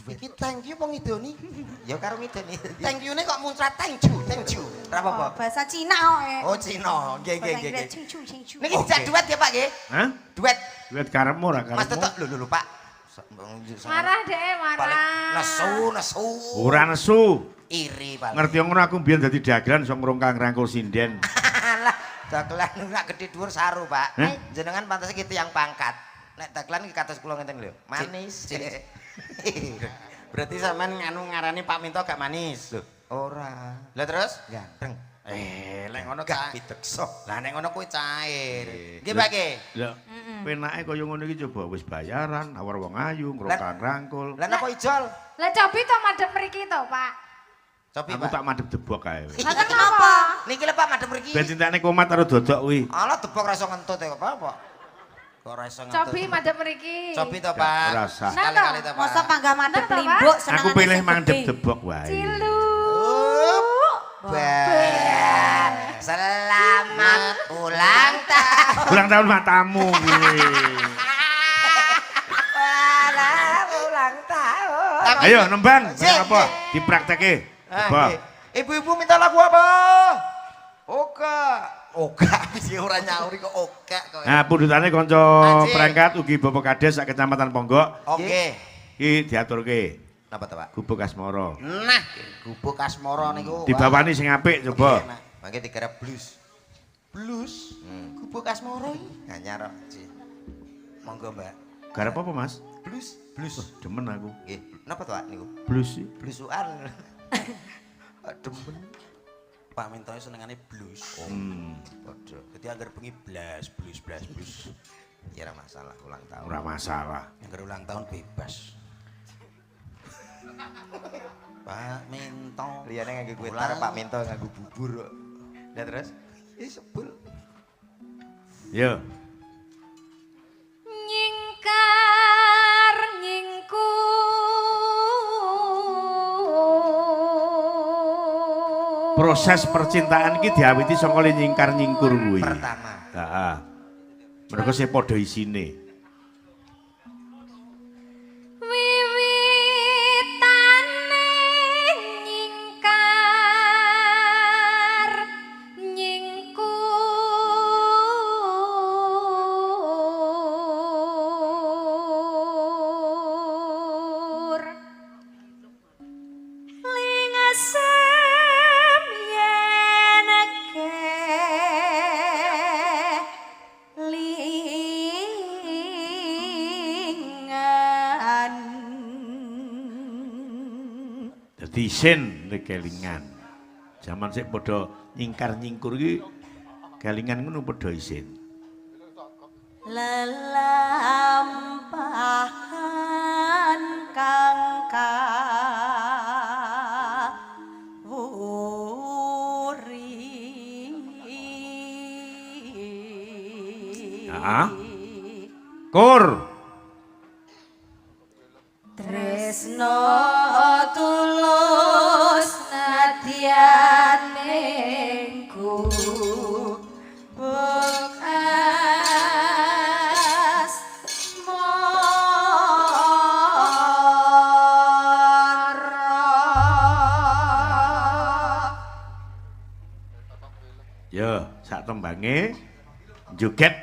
Iki thank you apa ngidoni? Ya karo ngideni. Thank you-ne kok muncrat thank you, thank you. Ora apa-apa. Bahasa Cina kok. Oh, Cina. Nggih, nggih, nggih. nggih. Thank you, thank you. Niki dijak duet ya, Pak nggih? Hah? Duet. Duit karepmu ora Mas karepmu? Tetok lho Pak. Marah deh, marah. Nesu. Ora nesu. Iri paling. Ngerti ngono aku mbiyen dadi dagelan iso ngrungkang-rangkul sinden. Lah, dagelan nak gede dhuwur saru, Pak. Hah? Jenengan pantes iki tiyang pangkat. Nek dagelan iki kados kula ngeten lho. Manis. Berarti sampean nganu ngarani Pak Minto gak manis. Lho, Ora. lah terus? Ganteng. Lek ngono Gak gak pitekso. Lah nek ngono kuwi cair. Nggih, Pak nggih. Lah, penake kaya ngono iki coba wis bayaran, awar wong ayu, ngrungkang-rangkul. Lah napa ijol? Lah cobi to madhep mriki to, Pak. Cobi, Aku Pak. tak madhep debok kae. Lah kenapa? Niki lho Pak madhep mriki. Ben cintane komat karo dodok kuwi. Alah debok ra iso ngentut ya apa? Kok ra iso ngentut? Cobi madhep mriki. Cobi to, Gak, Pak. ora usah. Sekali-kali to, Pak. Masa pangga madep Nang, Pak? limbuk Aku pilih mandep debok wae. Cilu. Selamat ulang tahun. Ulang tahun matamu kuwi. Selamat ulang tahun. Ayo nembang, Sik, bareng apa? sik. Dipraktekke. Ah, Coba. nggih. Ibu-ibu minta lagu apa? Oka. Oka sih ora nyauri kok oka kok. Nah, pundutane kanca Anjing. perangkat ugi Bapak Kades sak Kecamatan Ponggok Oke. iki diaturke Napa to, Pak? gubuk asmara. Nah, gubuk asmara niku. Dibawani sing apik coba. Mangke digarap blues. Blues? Gubuk asmara iki. Anyar kok, Ci. Monggo, Mbak. Garap apa, Mas? Blues. Blues. Demen aku. Nggih. Napa to, Pak niku? Blues sih. Bluesukan. Demen. Pak Minto senengane blues. Padha. Dadi anggar bengi blas, blues. Ya ora masalah ulang tahun. Ora masalah. Anggar ulang tahun bebas. Pak Minto. Liyane nganggo kuwi Ulang. Pak Minto nganggo bubur kok. Lah terus? Sebel. Yo. Nyingkar nyingkur. Proses percintaan iki diawiti saka le nyingkar nyingkur kuwi. Pertama. Heeh. Mergo sing padha isine. Wiwitane nyingkar nyingkur. Lingasem yen kelingan. Dadi isin nek kelingan. Zaman sik padha nyingkar nyingkur iki kelingan ngono padha isin. Lelampahan kang kawuri. Heeh. Kur. Tresno tulus nadyan nengku bekas mara. Yo, sak tembange joget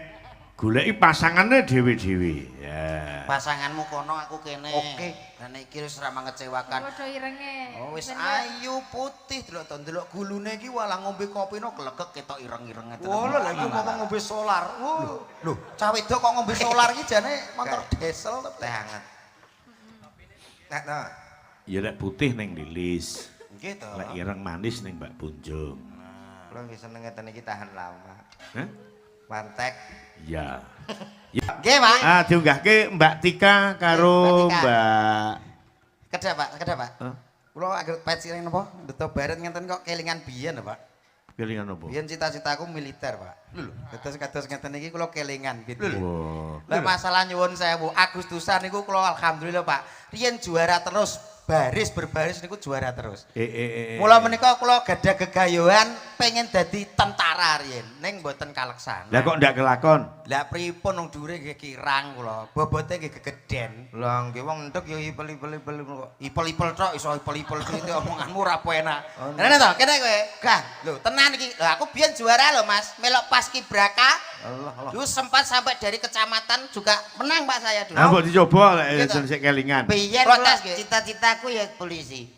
goleki pasangane dhewe-dhewe. Ya. Pasanganmu kono aku kene. Oke. Dan iki wis ora mengecewakan. Padha irenge. Oh wis ayu putih delok gulune iki walah ngombe kopino glegek ketok ireng-ireng ngeten. Wah, lha iki ngomong ngombe solar. Lho, cah wedok kok ngombe solar iki jane motor diesel to. Teh hangat. Nah, nah. Ya lek putih ning Lilis, Nggih to. lek ireng manis ning Mbak Bunjung. Kula nggih seneng ngeten iki tahan lama. Hah? Mantek. Ya. Nggih, Pak. Ah diunggahke Mbak Tika karo Mbak Tika. Mbak Kedah, Pak. Kedah, Pak. Hah? Kula agak peciring napa? Duta Barat ngenten kok kelingan biyen, Pak. Kelingan apa? Biyen cita-citaku militer, Pak. Lho, kados ngeten iki kula kelingan gitu. Wah. Lah masalah nyuwun sewu, Agustusan niku kula alhamdulillah, Pak. Riyen juara terus, baris berbaris niku juara terus. Mula menika kula gadah gegayuhan pengen dadi tentara riyen, ning mboten kaleksana. Lah kok ndak kelakon? Lah pripun wong dhuwure nggih kirang kula, bobote nggih gegeden. Lah nggih wong entek ya ipel-ipel kok. Ipel-ipel tok iso ipel-ipel iki omonganmu ora enak. Ngene to, kene kowe. Gah, lho tenan iki. Lah aku biyen juara lho Mas, melok paskibraka. Allah. Dulu sempat sampai dari kecamatan juga menang Pak saya dulu. Nah, mbok dicoba lek Gitu. sik kelingan. Biyen Protes, kula nggih. cita-citaku ya polisi.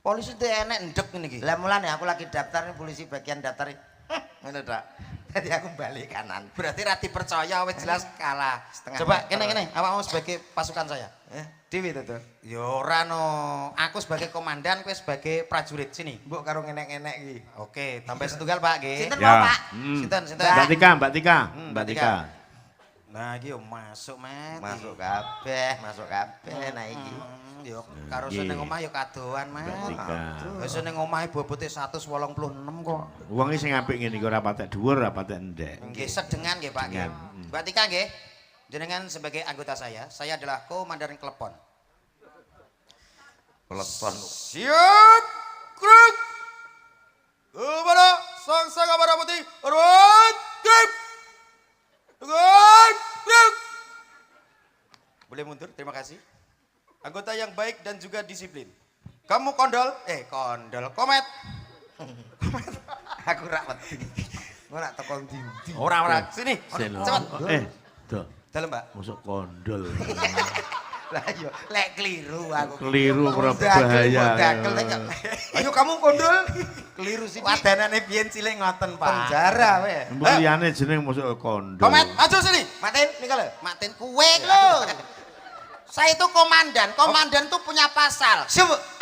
Polisi itu enek ndek ngene iki. Lah mulane aku lagi daftar nih polisi bagian daftar. Ngono tok. Jadi aku balik kanan. Berarti ra dipercaya wis jelas kalah. Setengah Coba meter. kene awakmu sebagai pasukan saya. Dewi to tuh. Ya ora no. Aku sebagai komandan, kowe sebagai prajurit sini. Mbok karo ngenek-ngenek iki. Oke, tambah setunggal Pak nggih. Sinten Ya. mau Pak? Sinten sinten. Mbak Tika, Mbak Tika. Mbak Mbak Tika. Tika. Nah, iki yo masuk, Mas. Masuk kabeh, masuk kabeh nah iki. Yo karo Nggih. seneng omah yo kadoan, Mas. Mbak Tika. Wis seneng omahe bobote 186 kok. Wong iki sing apik ngene iki ora patek dhuwur, ora patek endek. Nggih, sedengan nggih Pak nggih. Sedengan. Mbak Tika nggih. Jenengan sebagai anggota saya adalah komandan Klepon. Klepon. Siap, kruk. Kepada sang Kabara Putih, hormat, kruk. Dengan kruk. Boleh mundur, terima kasih. Anggota yang baik dan juga disiplin. Kamu kondol, komet. Aku ra wedi. Ngono nak teko ndi. Ora, sini. Selo. Cepat. Tuh. Dalam, Mbak. Masuk kondol. Lah yo lek kliru aku. Keliru ora Dakel, bahaya. dakel, ayo kamu kondol. Keliru sih. Wadanane biyen cilik ngoten, Pak. Penjara we. Mbok liyane jeneng masuk kondol. Komet, maju sini. Matin nika lho. Matin kuwe lho. Saya itu komandan. Komandan itu punya pasal.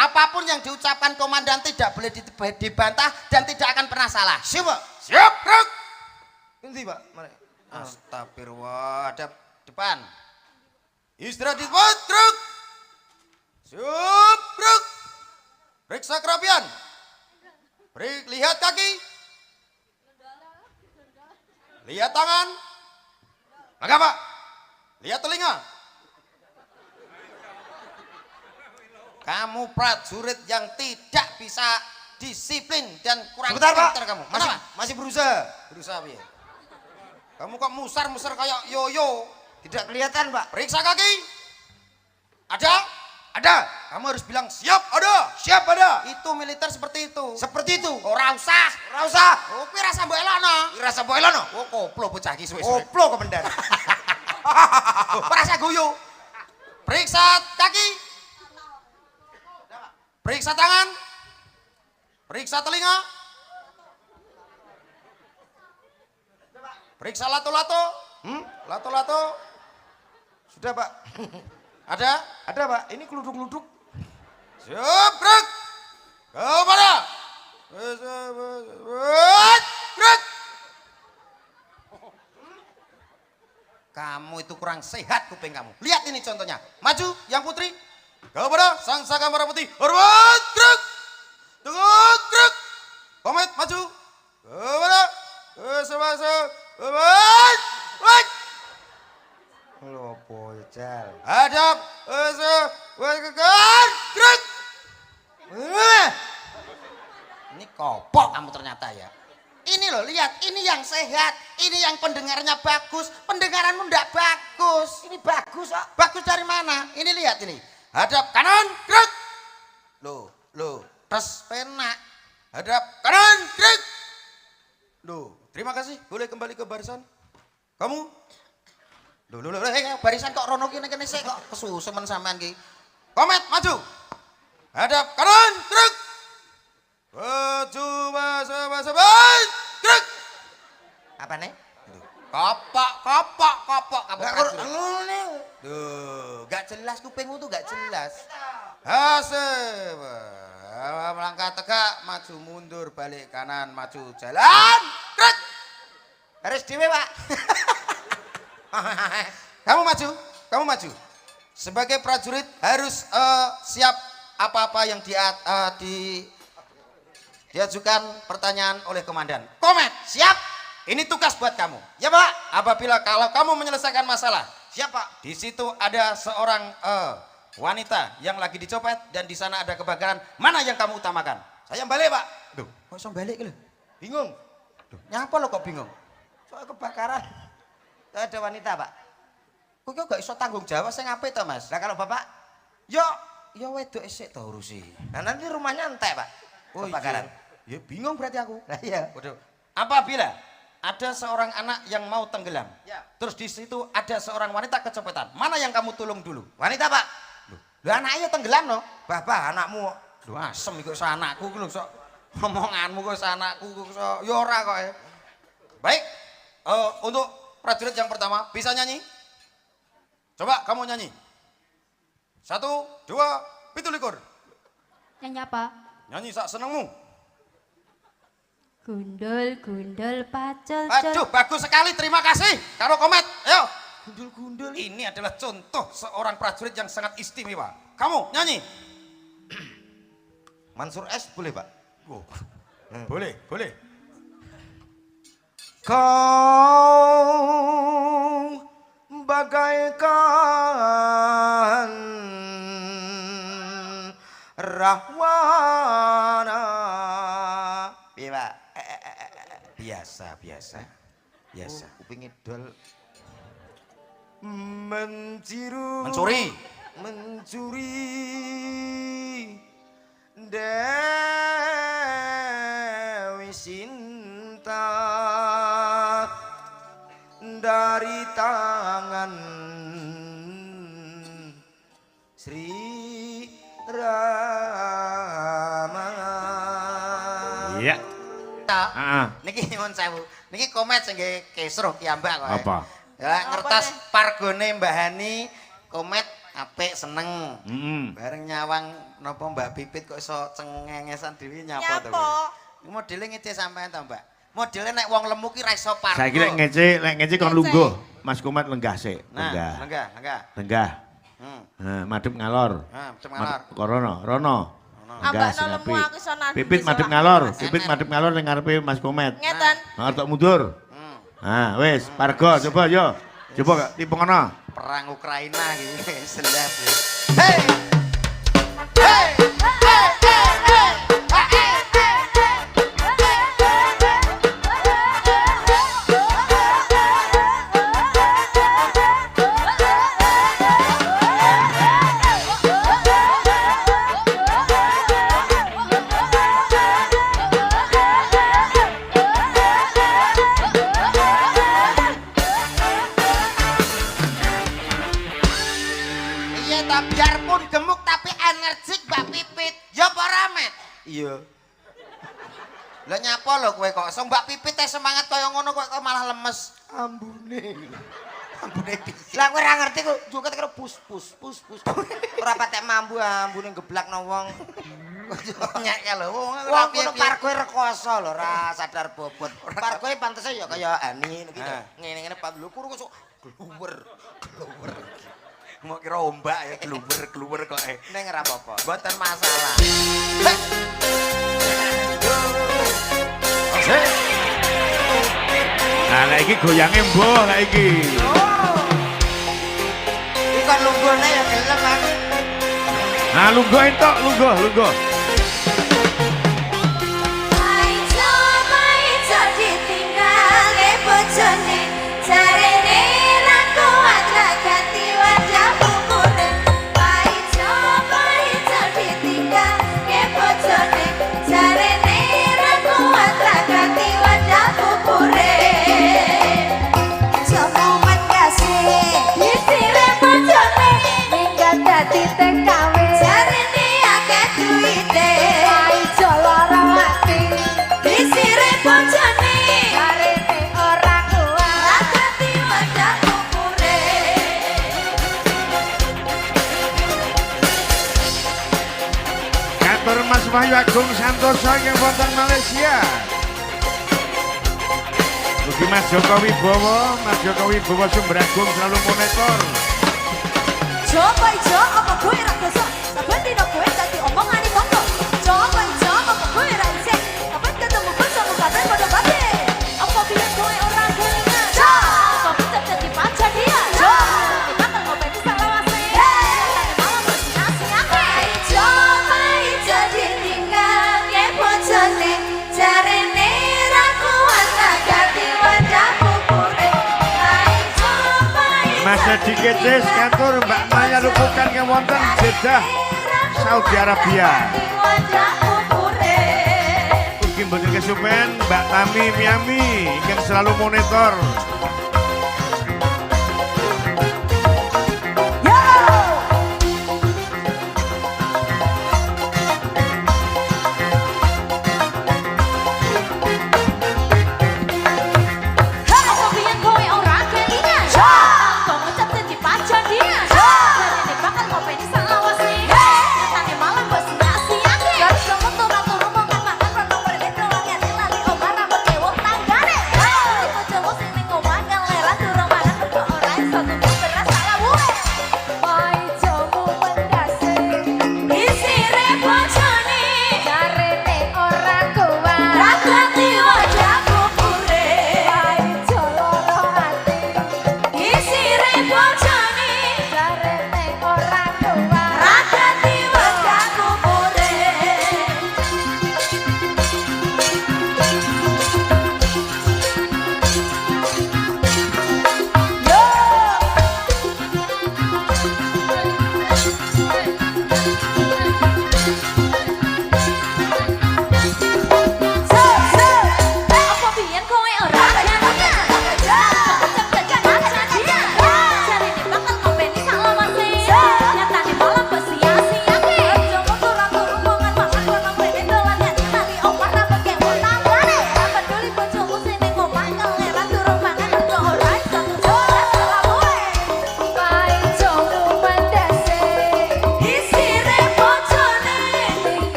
Apapun yang diucapkan komandan tidak boleh dibantah dan tidak akan pernah salah. Siap, Pak. Siap, Kruk. Endi, Pak? Mari. Astagfirullah, hadap depan. Istirahat di tempat, Kruk. Siap, Kruk. Periksa kerapian. Lihat kaki. Lihat tangan. Maka Pak. Lihat telinga. Kamu prajurit yang tidak bisa disiplin dan kurang Sebentar, Pak. pinter kamu. Masih Kenapa? masih berusaha. Berusaha piye? Kamu kok musar-musar kayak yoyo? Tidak kelihatan, Pak. Periksa kaki. Ada? Ada. Kamu harus bilang siap ada. Siap ada. Itu militer seperti itu. Seperti itu. Ora usah. Ora usah. Oh, kuwi rasa mbok elokno. Rasa boelono. Oh, koplo bocah iki suwe-suwe. Koplo komandan. Ora usah guyu. Periksa kaki. Periksa tangan. Periksa telinga. Periksa lato-lato. Lato-lato. Sudah, Pak. Ada? Ada, Pak. Ini keluduk-keluduk. Siap, Kruk. Kepada. Kruk. Kamu itu kurang sehat kuping kamu. Lihat ini contohnya. Maju, yang putri. Kepada sang Saka Merah Putih. Hormat, Kruk. Tengok, Kruk. Komet, maju. Kepada. Hormat. Wait. Lho, bocah. Hadap. Kruk. Ini kopok kamu ternyata ya. Ini loh, lihat, ini yang sehat, ini yang pendengarnya bagus, pendengaranmu ndak bagus. Ini bagus, Pak. Bagus dari mana? Ini lihat ini. Hadap kanan, kruk. Loh, tes penak. Hadap kanan, kruk. Loh, terima kasih. Boleh kembali ke barisan. Kamu? Loh, barisan kok rono kene sik kok kesusumen sampean ki. Komet, maju. Hadap kanan, kruk. Maju, kruk. Apa nih? Kopok kamu prajurit. Ngene. Duh, gak jelas kupingmu tuh gak jelas. Hasib. Melangkah tegak, maju mundur, balik kanan, maju jalan. Krek. Harus dhewe, Pak. Kamu maju. Sebagai prajurit harus siap apa-apa yang diajukan pertanyaan oleh komandan. Komet, siap? Ini tugas buat kamu. Ya Pak. Apabila kalau kamu menyelesaikan masalah, Siapa? di situ ada seorang wanita yang lagi dicopet dan di sana ada kebakaran. Mana yang kamu utamakan? Saya balik Pak. Duh, kok iso balik lho? Bingung. Duh, nyapa lo kok bingung? Soal kebakaran. Ada wanita Pak. Kok gak iso tanggung jawab sing apik to, Mas? Nah kalau Bapak, Yo, ya wedok esik to urusi. nah nanti rumahnya entek Pak. Oh, Kebakaran. iya. Ya bingung berarti aku. Nah, iya. Waduh. Apabila ada seorang anak yang mau tenggelam, Ya. terus di situ ada seorang wanita kecopetan, mana yang kamu tolong dulu? Wanita Pak. Lah anaknya tenggelam no? Bapak anakmu. Duh asem iku iso anakku ku lho sok omonganmu kok iso anakku kok iso ya ora kok ya. Baik. Untuk prajurit yang pertama bisa nyanyi? Coba kamu nyanyi. 1, 2, 17. Nyanyi apa? Nyanyi sak senengmu. Gundul gundul pacul. Aduh, bagus sekali. Terima kasih. Karo Komet. Ayo. Gundul-gundul. Ini adalah contoh seorang prajurit yang sangat istimewa. Kamu nyanyi. Mansur S boleh Pak? Oh. Boleh, boleh. Kau bagaikan rahwana. Iya Pak. Biasa, biasa. Biasa. Kuping idol. Mencuri. Dewi Sinta dari tangan Sri Rama. Iya. Heeh. Niki nyuwun sewu. Niki Komet sing nggih kesruh kiambak kok. Apa? Ya ngertos pargone Mbah Hani, Komet apik seneng. Bareng nyawang napa Mbak Pipit kok iso cengengesan dhewe nyapa to. Nyapa? Iki modele ngece sampean to, Mbak. Modele nek wong lemu ki ra iso pargo. Saiki lek ngece kon lungguh. Mas Kumat lenggah sik. Nah, Lenggah. lenggah. Nah, madhep ngalor. Madhep ngalor. Rono. Ambak nolemu aku iso nang. Pipit madhep ngalor. Pipit madhep ngalor ning ngarepe Mas Kumet. Ngeten. Ngarep mundur. Nah, wis, pargo coba yo. Coba tipe ngono. Perang Ukraina iki selap. Hey! Hey! Biarpun gemuk tapi energik Mbak Pipit. Ya apa Ramet? Iya. Lah nyapa lho kowe kok iso Mbak Pipit teh semangat kaya ngono kok malah lemes. Ambune. Ambune piye? Lah kowe ora ngerti kok joget karo pus. Ora patek mambu ambune geblakno wong. Nyek ya lho. Wong ngono parkoe rekoso lho, ora sadar bobot. Parkoe pantese ya kaya Ani gitu. Ngene-ngene pat lho kuru kok gluwer. Mau kira ombak ya keluar kok Ning ora apa-apa. Mboten masalah. Nah, lek iki goyange mbuh lek iki. Iki kon lunggone ya gelem aku. Nah, lungguh entok, lungguh. Paijo ditinggal ke bojone jarene ra kuat ra ganti wajah umure. Paijo ditinggal ke bojone jarene ra kuat ra ganti wajah umure. Jomo kasih disire bojone minggat dadi TKW jarene akeh duwite. Paijo lara ati disire bojone jarene ora kuat ra ganti wajah umure. Kantor Mas Wahyu Agung Santoso yang wonten Malaysia. Mugi Mas Joko Wibowo Sumber Agung selalu monitor. Coba ijo apa gue ra dosa saben dina gue dadi omong Gedes katur Mbak Maya lukukan kewonten Jeddah Saudi Arabia. Ugi mboten kesupen Mbak Tami Miami yang selalu monitor.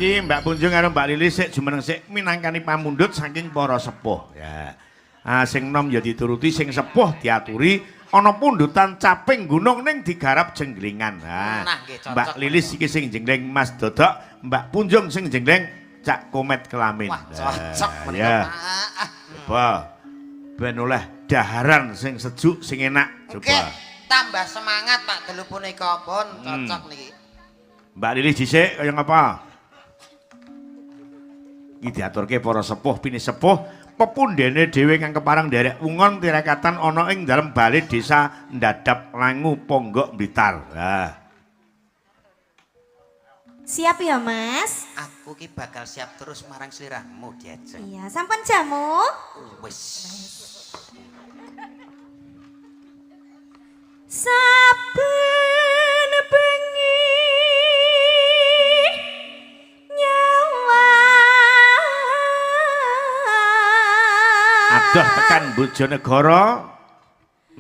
Mbak Punjung karo Mbak Lilis sik jumeneng sik minangkani pamundhut saking para sepuh ya. Sing nom ya dituruti, sing sepuh diaturi, ana pundutan caping gunung ning digarap jenglingan. Mbak Lilis iki sing jengleng Mas Dodok, Mbak Punjung sing jengleng Cak Komet Kelamin. Wah, cocok ya. Coba ben oleh daharan sing sejuk sing enak coba. Oke, tambah semangat Pak Delu punika pun cocok niki. Mbak Lilis dhisik kaya ngapa? Iki diaturke para sepuh pini sepuh pepundhene dhewe kang keparang derek wungon tirakatan ana ing dalem bali desa Ndadap Langu Ponggok Blitar. Siap ya Mas? Aku ki bakal siap terus marang sliramu diajeng. Iya, sampun jamu? Wis. Saben bengi nyawa adoh tekan Bojonegoro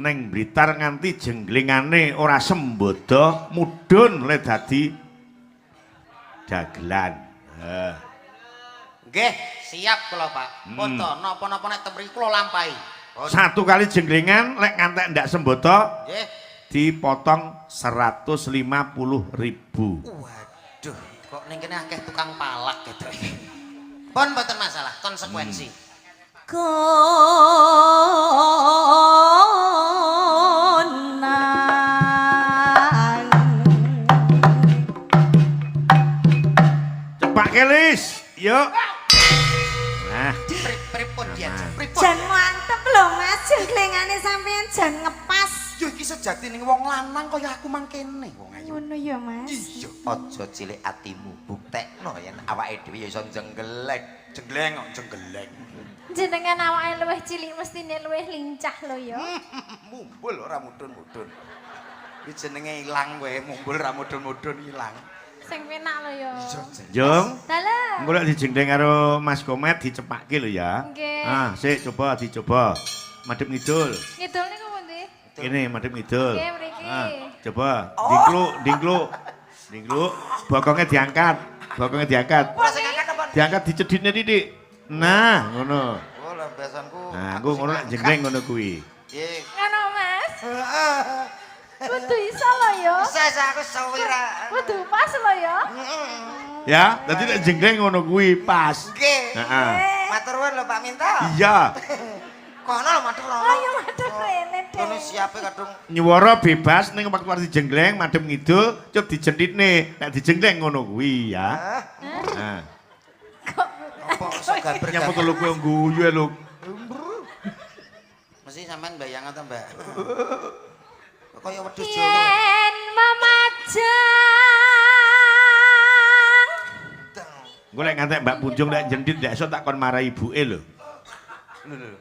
neng Blitar nganti jenglingane ora sembodo mudhun le dadi dagelan. Nggih, siap kula Pak. Foto napa-napa nek temri kula lampahi. Satu kali jenglingan lek ngantek ndak sembodo Nggih. dipotong 150.000. Waduh, kok ning kene akeh tukang palak gitu. Pun mboten masalah, konsekuensi. Konang Cepak kelis, yuk. Nah, Pripun diajeng? Pripun? jan mantep lho Mas, jenglingane sampean jan ngepas. Yo iki sejatine wong lanang kaya aku mangkene wong ayu. Ngono ya Mas. Iya. Aja cilik atimu, buktekno yen awake dhewe ya iso jenggelek. Jenggleng kok jenggeleng. Jenengan awake luwih cilik mestine luwih lincah lho ya. Mumbul ora mudhun-mudhun. Iki jenenge ilang kowe, mumbul ra mudhun-mudhun ilang. Sing penak lho ya. Jung. Dalah. Engko lek dijengdeng karo Mas Komet dicepakke lho ya. Nggih. Ah, sik coba dicoba. Madhep ngidul. Ngidul niku pundi? Kene madhep ngidul. Nggih, mriki. Ah, coba dingkluk. Bokongnya diangkat. Diangkat dicedhitne titik. Nah, ngono. Oh, lah biasanku. Nah, engko ngono lek jengleng ngono kuwi. Nggih. Ngono Mas. Kudu iso lho ya. Bisa aku sawira. Kudu pas lho ya. Ya, dadi lek jengleng ngono kuwi pas. Nggih. Heeh. Matur nuwun lho Pak Minto. Iya. Kono lho matur nuwun. Ayo madhep rene Kono deh. siape kadung Nyuwara bebas ning waktu dijengleng madhep ngidul, cuk dijendhitne. Nek dijengleng ngono kuwi ya. Nah. apa sok gambar. Nyapa lho kowe guyu lho. Mesti sampean bayang ta, Mbak? Kaya wedhus Jawa. Yen memajang. Engko lek ngantek Mbak Punjung lek jendhit lek iso tak kon marahi ibuke lho. Lho.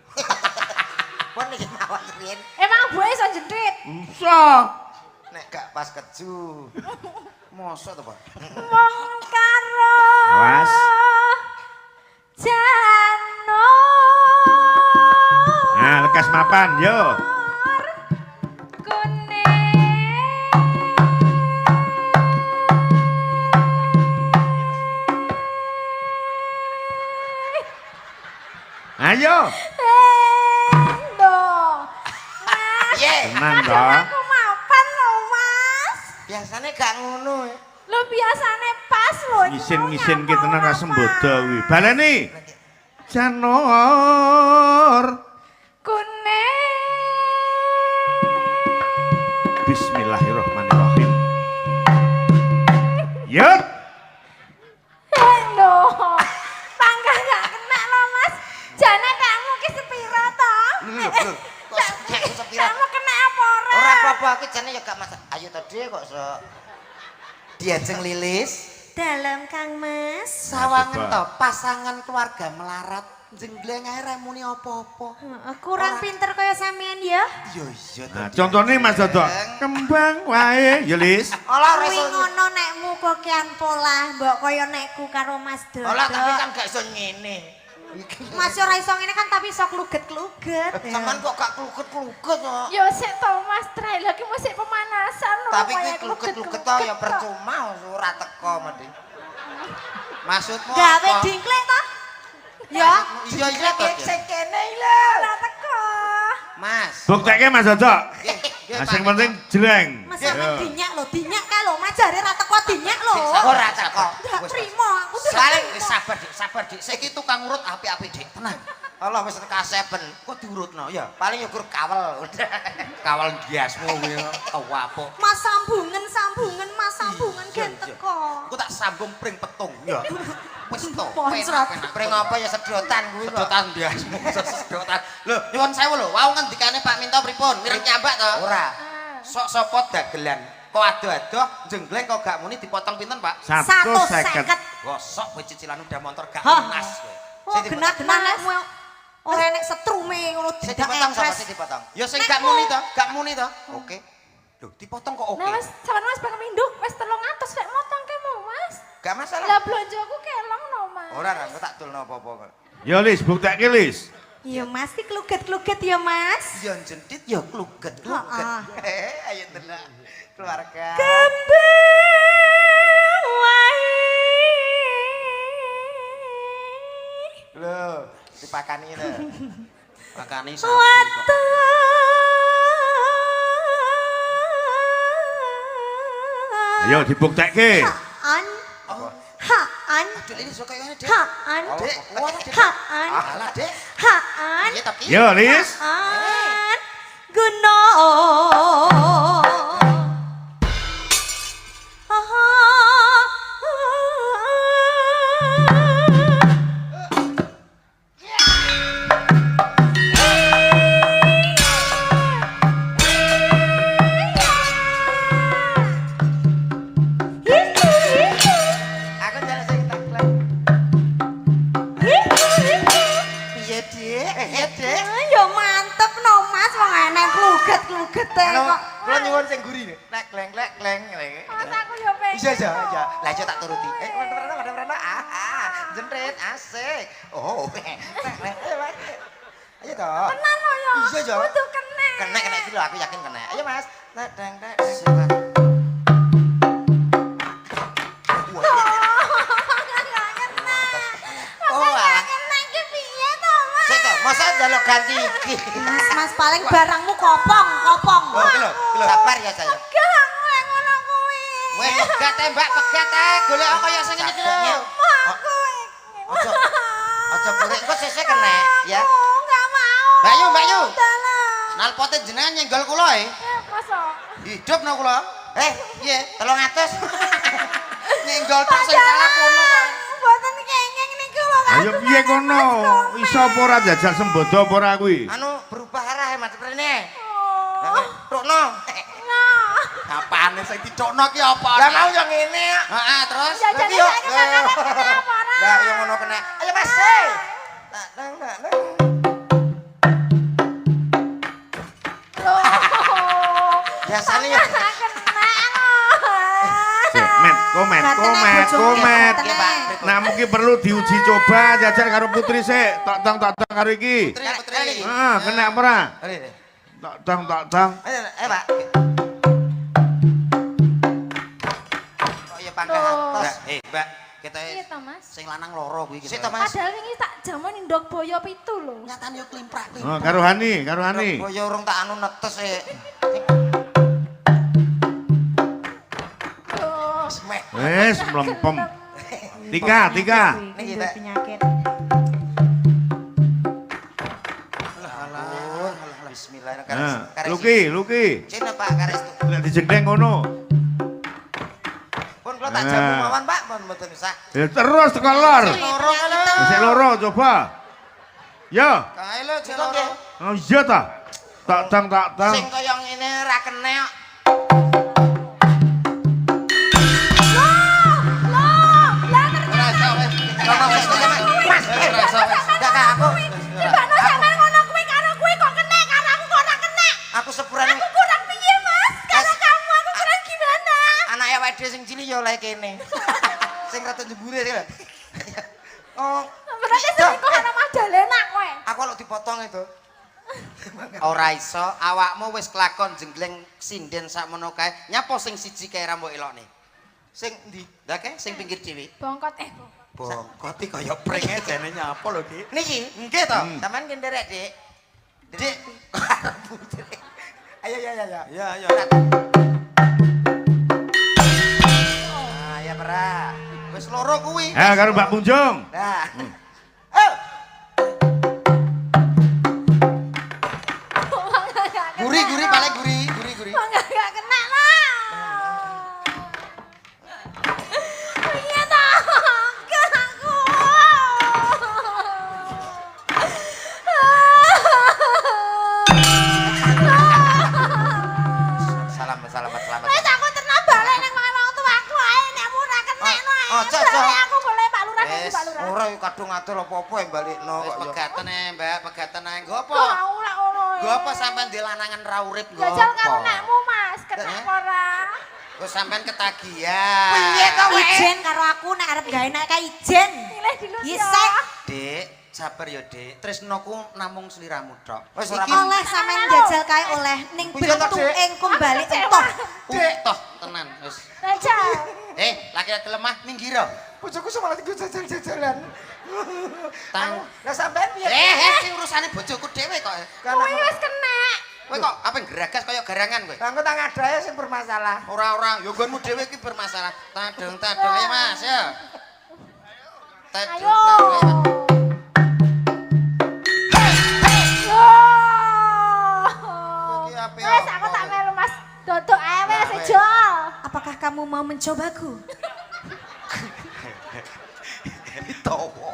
Pun iki mawon riyen. Emang buah iso jendrit. Iso. Nek gak pas keju. Mosok to, Pak? Wong karo. Awas. Jano. Nah, lekas mapan yo. Ayo. Endo. Mas. Ye. Tenang to. Aku mapan lho, Mas. Biasane gak ngono. Lo biasane pas lho. Ngisin-ngisin ki tenan ra sembodo kuwi. Baleni. Janor. Kuning. Bismillahirrahmanirrahim. Yut. Endo. Pangkah gak kena lho, Mas. Jane kamu ki sepiro to? Kok sepira? Kamu kena apa ora? Ora apa-apa aku jane ya gak masak. Ayo tadi kok sok Diajeng Lilis. Dalam Kang Mas. Sawangen to pasangan keluarga melarat jengleng ae ra muni apa-apa. Kurang pinter kaya sampean ya. Yo iya Nah, contone Mas Dodo. Kembang wae, ya Lis. Olah ora Kuwi iso. ngono nekmu kok kian pola, mbok kaya nekku karo Mas Dodo. Olah tapi kan gak iso ngene. Mas ora iso ngene kan tapi iso kluget-kluget. Sampean kok gak kluget-kluget kok. Yo sik to Mas, trai lagi musik pemanasan lho. Tapi kaya kuwi kluget-kluget to ya percuma ora teko mending. Maksudmu Gawe apa? dingklek to? Ya. Iya iya to. Sing kene lho. Ora teko. Mas. Bukteke Mas Dodo. Nggih, nggih, Nah, sing Pak. penting jreng. Mas sampean dinyak lho, dinyak kae lho, Mas jare ra teko dinyak lho. Ora teko. Ndak trimo aku. Saling sabar Dik. Saiki tukang urut apik-apik Dik. Tenang. Allah wis kasepen. Kok diurutno ya? Paling yukur kawel. Kawal biasmu kuwi tuwa apa? Mas sambungen Mas sambungen Iya, gen iya. teko. Aku tak sambung pring petung ya. Wis to. Ponsrat. Pring apa ya sedotan kuwi kok. Sedotan biasmu, sedotan. Lho, nyuwun sewu lho, wau ngendikane Pak Minto pripun? Mirip nyambak to? Ora. Sok sapa dagelan? Kok ado-ado jengleng kok gak muni dipotong pinten, Pak? 150. Gosok kowe cicilan udah motor gak Hah? lunas kowe. Oh, genah-genah nekmu ora enek setrume ngono Sing tidak dipotong sapa engres. sing dipotong? Ya sing Nek gak mu- muni to, gak muni to. Oke. Lho, dipotong kok oke. Nah Mas, sampean Mas bakal minduk wis 300 lek motong kemu Mas. Gak masalah. Lah blonjoku kelong no Mas. Ora aku tak tulno apa-apa kok. Ya Lis, bukteke Lis. Ya Mas, ki kluget-kluget ya Mas. Ya jendit ya kluget-kluget. Heeh. Ayo tenang. Keluarga. Kembang wae. Lho, dipakani lho. Makane sapi kok. Watu. Ayo dibuktekke. Haan. Haan. Aduh, ini sok kayaknya Dek. Haan. Dek, Haan. alah Dek. Haan. Iya tapi. Yo Lis. Haan. Gunung. Aku jalan sing tak klek. Piye Dek? Iya, Dek. Ya mantep no gede Anu, kok. kula nyuwun sing guri nih. Lek kleng lek kleng. Mas aku yo pengen. Iya. Lah aja tak turuti. Mana. Jentret asik. Oh. Ayo toh. Tenan lo yo. Iya. Kudu kena. Kena iki lho aku yakin kena. Ayo Mas. Deng. Masa jaluk ganti iki. Mas paling barangmu kopong. Oh, iki lho. Sabar ya saya. Gak ngono kuwi. Weh, pegat tembak pegat golek kaya sing ngene iki lho. Aja burik engko sesek kena ya. Enggak mau. Mbak Yu. Dalah. Nalpote jenengan nyenggol kula Masa? Hidup no kula. Piye? 300. Nyenggol tok sing salah kono kok. Mboten kenging niku lho. Ayo piye kono? Iso apa ora jajal sembodo apa ora kuwi? Anu berubah arah Mas Prene. Oh. Trukno. Nah. Apane sing ditokno ki apa? Lah mau yo ngene. Heeh, terus. Ya jadi saya kena apa ora? Lah yo ngono kena. Ayo Mas. Nang. Biasane ya. Sik, komet. Nggih, Pak. Nah, mungkin perlu diuji coba jajal karo putri sik. Tok tong karo iki. Putri. Ah, kena apa ora? Tok tong. Ayo, Pak. Kok ya pangkat atas. Mbak, kita Iya to, Mas. sing lanang loro kuwi Sik kita. to, Mas. Padahal ini tak jaman ndok boyo 7 lho. Nyatane yo klimprak. Oh, karo Hani. Boyo urung tak anu netes e. Oh. Wis mlempem. Tika. Niki, Pak. Penyakit. Bismillahirrahmanirrahim. Luki. Cina Pak Karestu. Lek dijegdeng ngono. Pun kula tak jamu mawon Pak, pun mboten usah. Ya terus teko lor. Loro kan. Sik loro coba. Yo. Kae lho Sik jeloro. nggih. Oh iya ta. Tak tang. Sing kaya ngene ra kena kok. Ora iso wis. Kok wis kok Mas. Ora iso wis. Enggak aku. Mbakno sampean ngono kuwi karo kuwi kok kena karo aku kok ora kena. Aku sepurane Aku kurang piye, Mas? Karo kamu aku kurang gimana? anake awake dhewe sing cilik ya oleh kene. Sing rada jebure sih. Oh, Berarti selingkuh karo Madalena kowe. aku lho dipotong itu. Ora iso, awakmu wis kelakon jengleng sinden sakmono kae. Nyapa sing siji kae ra mbok elokne? Sing ndi? Lah kae sing pinggir dhewe. Bongkot Bongkot iki kaya prenge jane nyapa lho Ki. Niki, Nggih to. sampean ki nderek, Dik. Dik, Ayo. ya. Ah, ya pra. Wis loro kuwi. Karo Mbak Punjung. Nah. Oh, Guri paling guri. Enggak kena lah. Iya toh. Enggak aku. selamat. Wes aku terna balik nang wong tuaku ae nek ora kena no ae. Ojo. Aku boleh Pak Lurah Wes, Pak Lurah. ora yo kadung ngatur apa-apa yang balikno Wis kok yo. pegaten Mbak, pegaten ae. Nggo apa? Ora ngono. Nggo apa sampean di lanangan ra urip nggo Jajal karo apa? nekmu Mas, kena ora. Kok sampean ketagihan. Piye to wae? Ijen karo aku nek arep gawe nek kae ijen. Milih dulu ya. Isek. Dik, sabar ya, Dik. Tresnoku namung sliramu tok. Wis ora Iki Oleh sampean jajal kae oleh ning Piye to, bentuk Dik? ing kembali entoh. utuh tenan wis. Jajal. Laki-laki lemah minggir. bojoku malah tinggal jajal-jajalan. Tang. Lah sampean piye? Iki urusane bojoku dhewe kok. Kuwi wis kena. Kowe kok apa geragas kaya garangan kowe? Lah engko tang adae sing bermasalah. Ora, ya nggonmu dhewe iki bermasalah. Tadeng ayo Mas ya. Ayo. Iki ape Wes aku tak melu Mas. Dodok ae wes ejol. Apakah kamu mau mencobaku? Towo.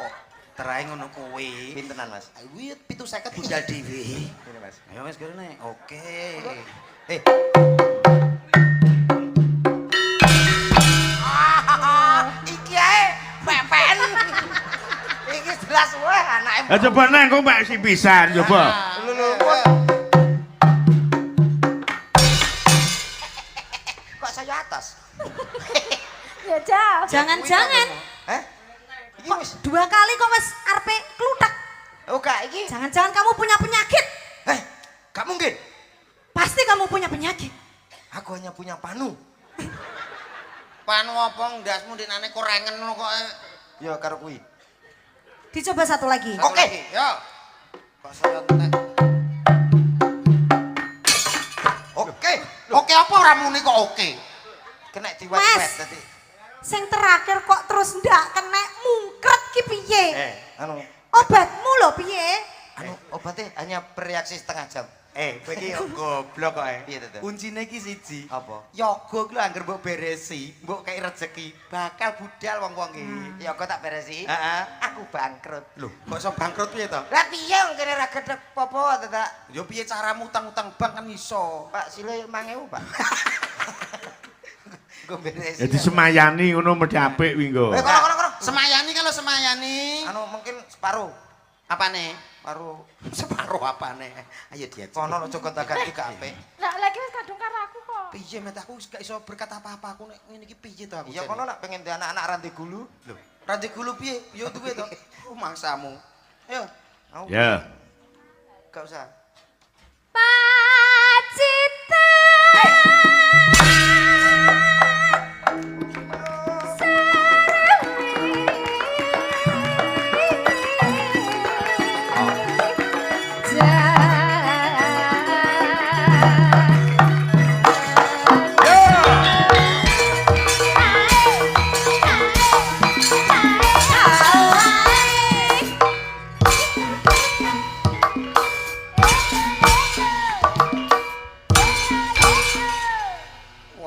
Terae ngono kuwi. Pintenan, Mas? Kuwi 750 budal dhewe. Ini, Mas. Ayo Mas kene. Oke. Iki ae pepen. Iki jelas wae anake. Coba neng kok mbak si pisan coba. Lho. ke atas. Ya jauh. Jangan-jangan Hah? Iki kok wis 2 kali kok wis arepe kluthek. oh gak iki. Jangan-jangan kamu punya penyakit. Gak mungkin. Pasti kamu punya penyakit. Aku hanya punya panu. Panu apa ndasmu dinane korengen ngono kok. Ya karo kuwi. Dicoba satu lagi. Satu Oke. lagi, yo. Kok saya entek. Oke. Oke apa ora muni kok oke? Kena diwat-wat Mas. tadi. Sing terakhir kok terus ndak kena mungkret ki piye? Anu Obatmu lho piye? anu obatnya hanya bereaksi setengah jam. Kowe iki goblok kok. Piye to? Kuncine iki siji. Apa? Yoga ku lho anggere mbok beresi, mbok kei rezeki, bakal budal wong-wong iki. Ya kok tak beresi. Heeh. Aku bangkrut. Lho, kok iso bangkrut piye to? Lah piye wong kene ra gedhek apa-apa to, tak? Yo piye caramu utang-utang bank kan iso. Pak sile 5.000, Pak. Gue beresi. Jadi semayani ngono mesti apik kuwi nggo. Kono. Semayani kalau semayani. Anu mungkin separuh. Apane? Separuh. Separuh apane? Ayo dia. Kono ojo gonta-ganti gak apik. Lah lagi wis kadung karo aku kok. Piye met aku gak iso berkata apa-apa aku nek ngene iki piye to aku. Iya kono nak pengen di anak-anak ranti gulu. Lho, ranti gulu piye? Yo duwe to. Mangsamu. Ayo. Aku Ya. gak usah. Pacita.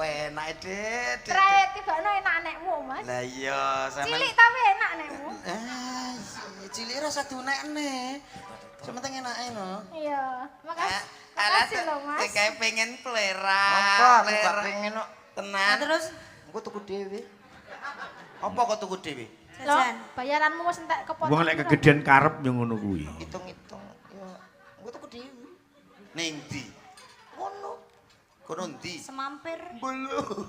Enak Dit. Trae tibakno enak nekmu, Mas. Lah iya, sampean Cilik tapi enak nekmu. Cilik rasa dunekne. Sementing enake no. Iya. Makasih. Alah Makasih lho, Mas. kayak pengen plera. Apa aku gak pengen kok. Tenan. Terus Engko tuku dhewe. Apa kok tuku dhewe? Loh, jajan. bayaranmu wis entek kepotong. Wong lek kegedean karep yo ngono kuwi. Hitung-hitung. Ya, engko tuku dhewe. Ning ndi? Ngono. Kono ndi? Semampir. Belum.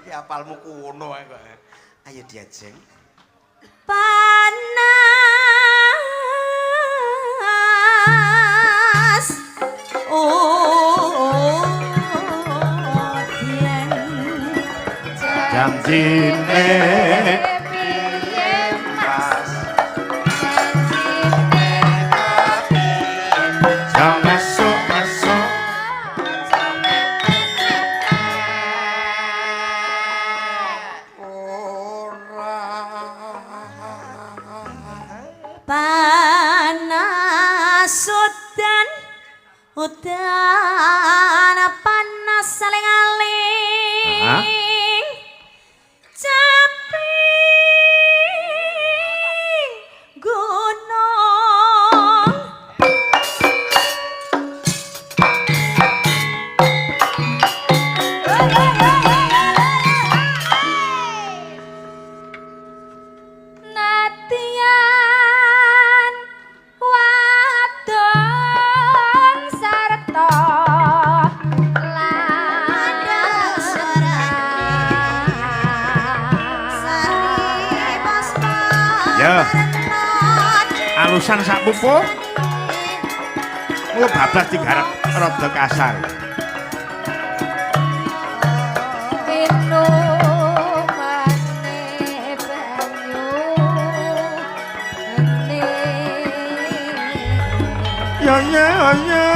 Iki apalmu kuno ae kok. Ayo diajeng. Panas. Oh. Janjine jam esuk-esuk Panas udan panas saling aling. Hah? Caping gunung. Natian wadon sarta lada Sari basma. Ya. Alusan sak pupuh. Mula bablas digarap rada kasar. minumane banyu Ya ya ya.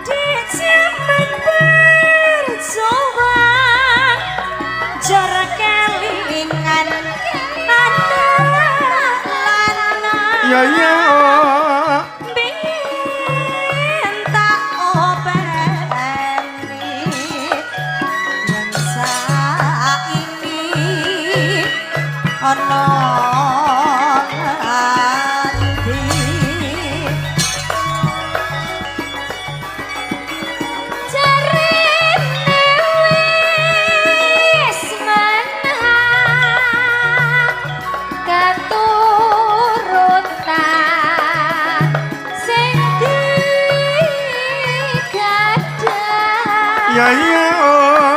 Di zaman berjuang jarak kelingan anak lanang. Ya ya. Minta openi yang saiki ono ati jarene wis menang keturutan sing digadah Ya ya.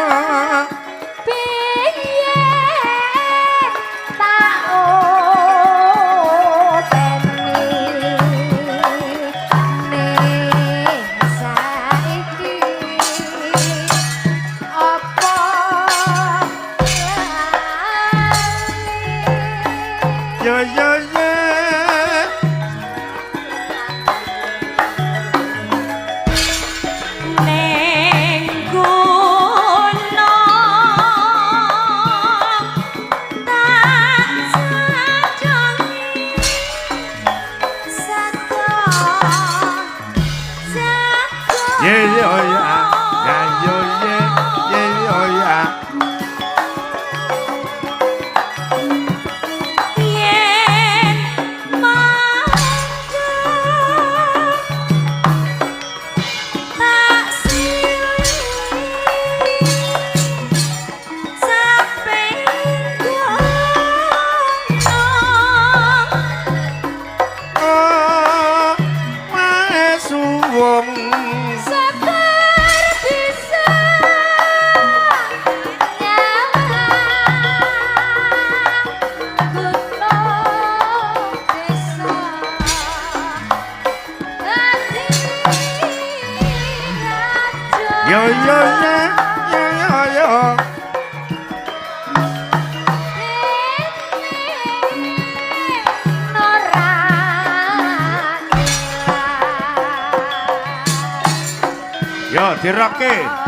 Yo dirokke.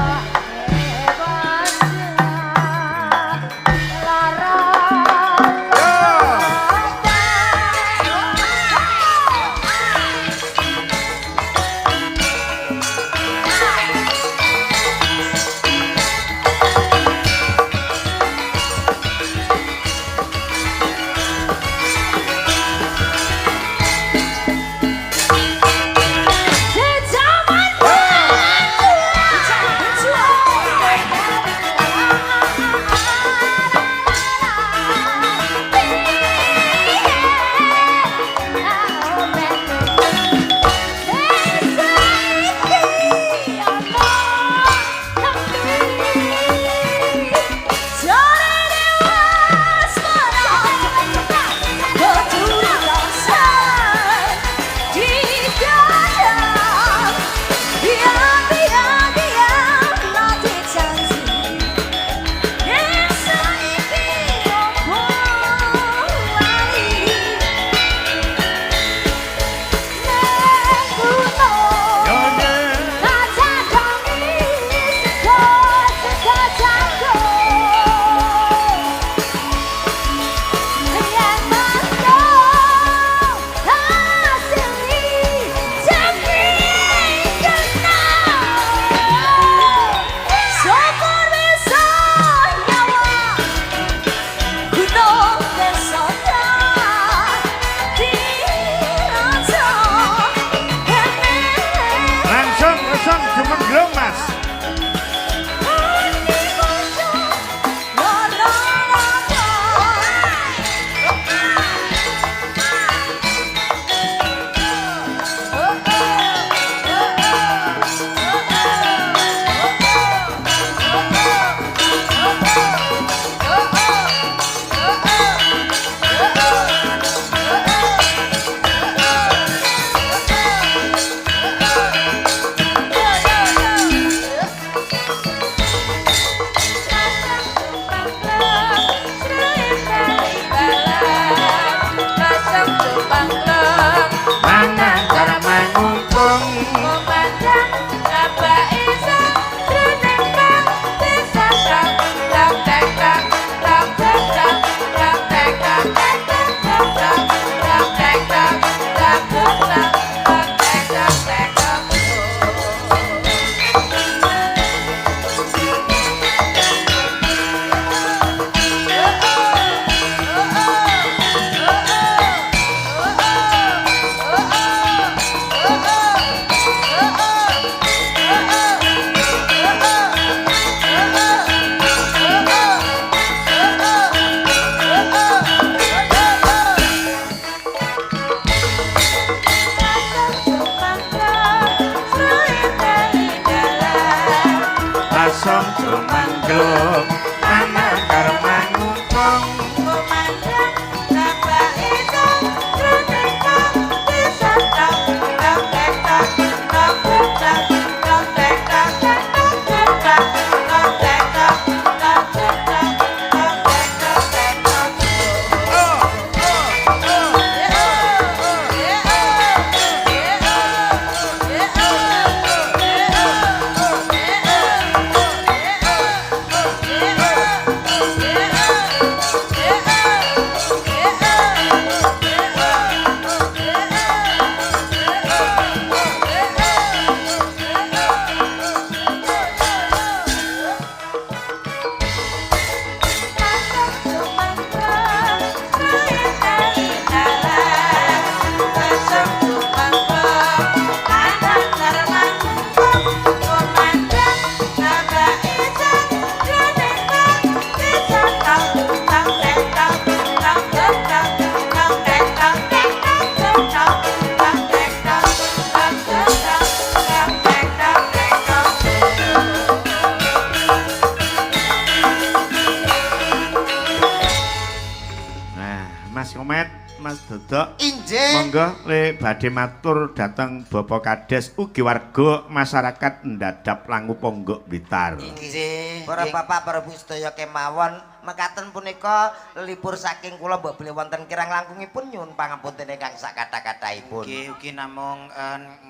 Mas Dodok. Injih. Monggo le badhe matur dhateng Bapak Kades ugi warga masyarakat Ndadap Langu Ponggok Blitar. Inggih. Para bapak para ibu sedaya kemawon mekaten punika libur saking kula mbok bilih wonten kirang langkungipun nyuwun pangapunten ingkang sak kathah-kathahipun. Ugi namung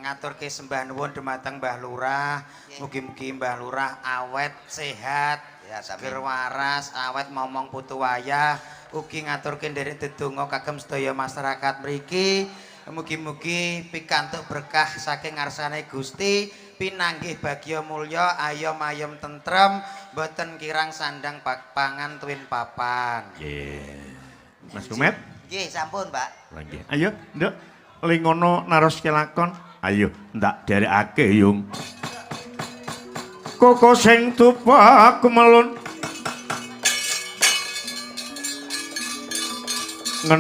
ngaturke sembah nuwun dumateng Mbah Lurah. Mugi-mugi Mbah Lurah awet sehat, Ya, sami. seger waras, awet momong putu wayah. Ugi ngaturke nderek dedonga kagem sedaya masyarakat mriki. Mugi-mugi pikantuk berkah saking ngarsane Gusti, pinanggih bagya mulya, ayom-ayom tentrem, boten kirang sandang pangan tuwin papan. Nggih. Mas Kumet. Nggih, sampun, Pak. Nggih. Ayo, Nduk. Lingono naroske lakon. Ayo, ndak derekake, Yung. Koko sing tupak melun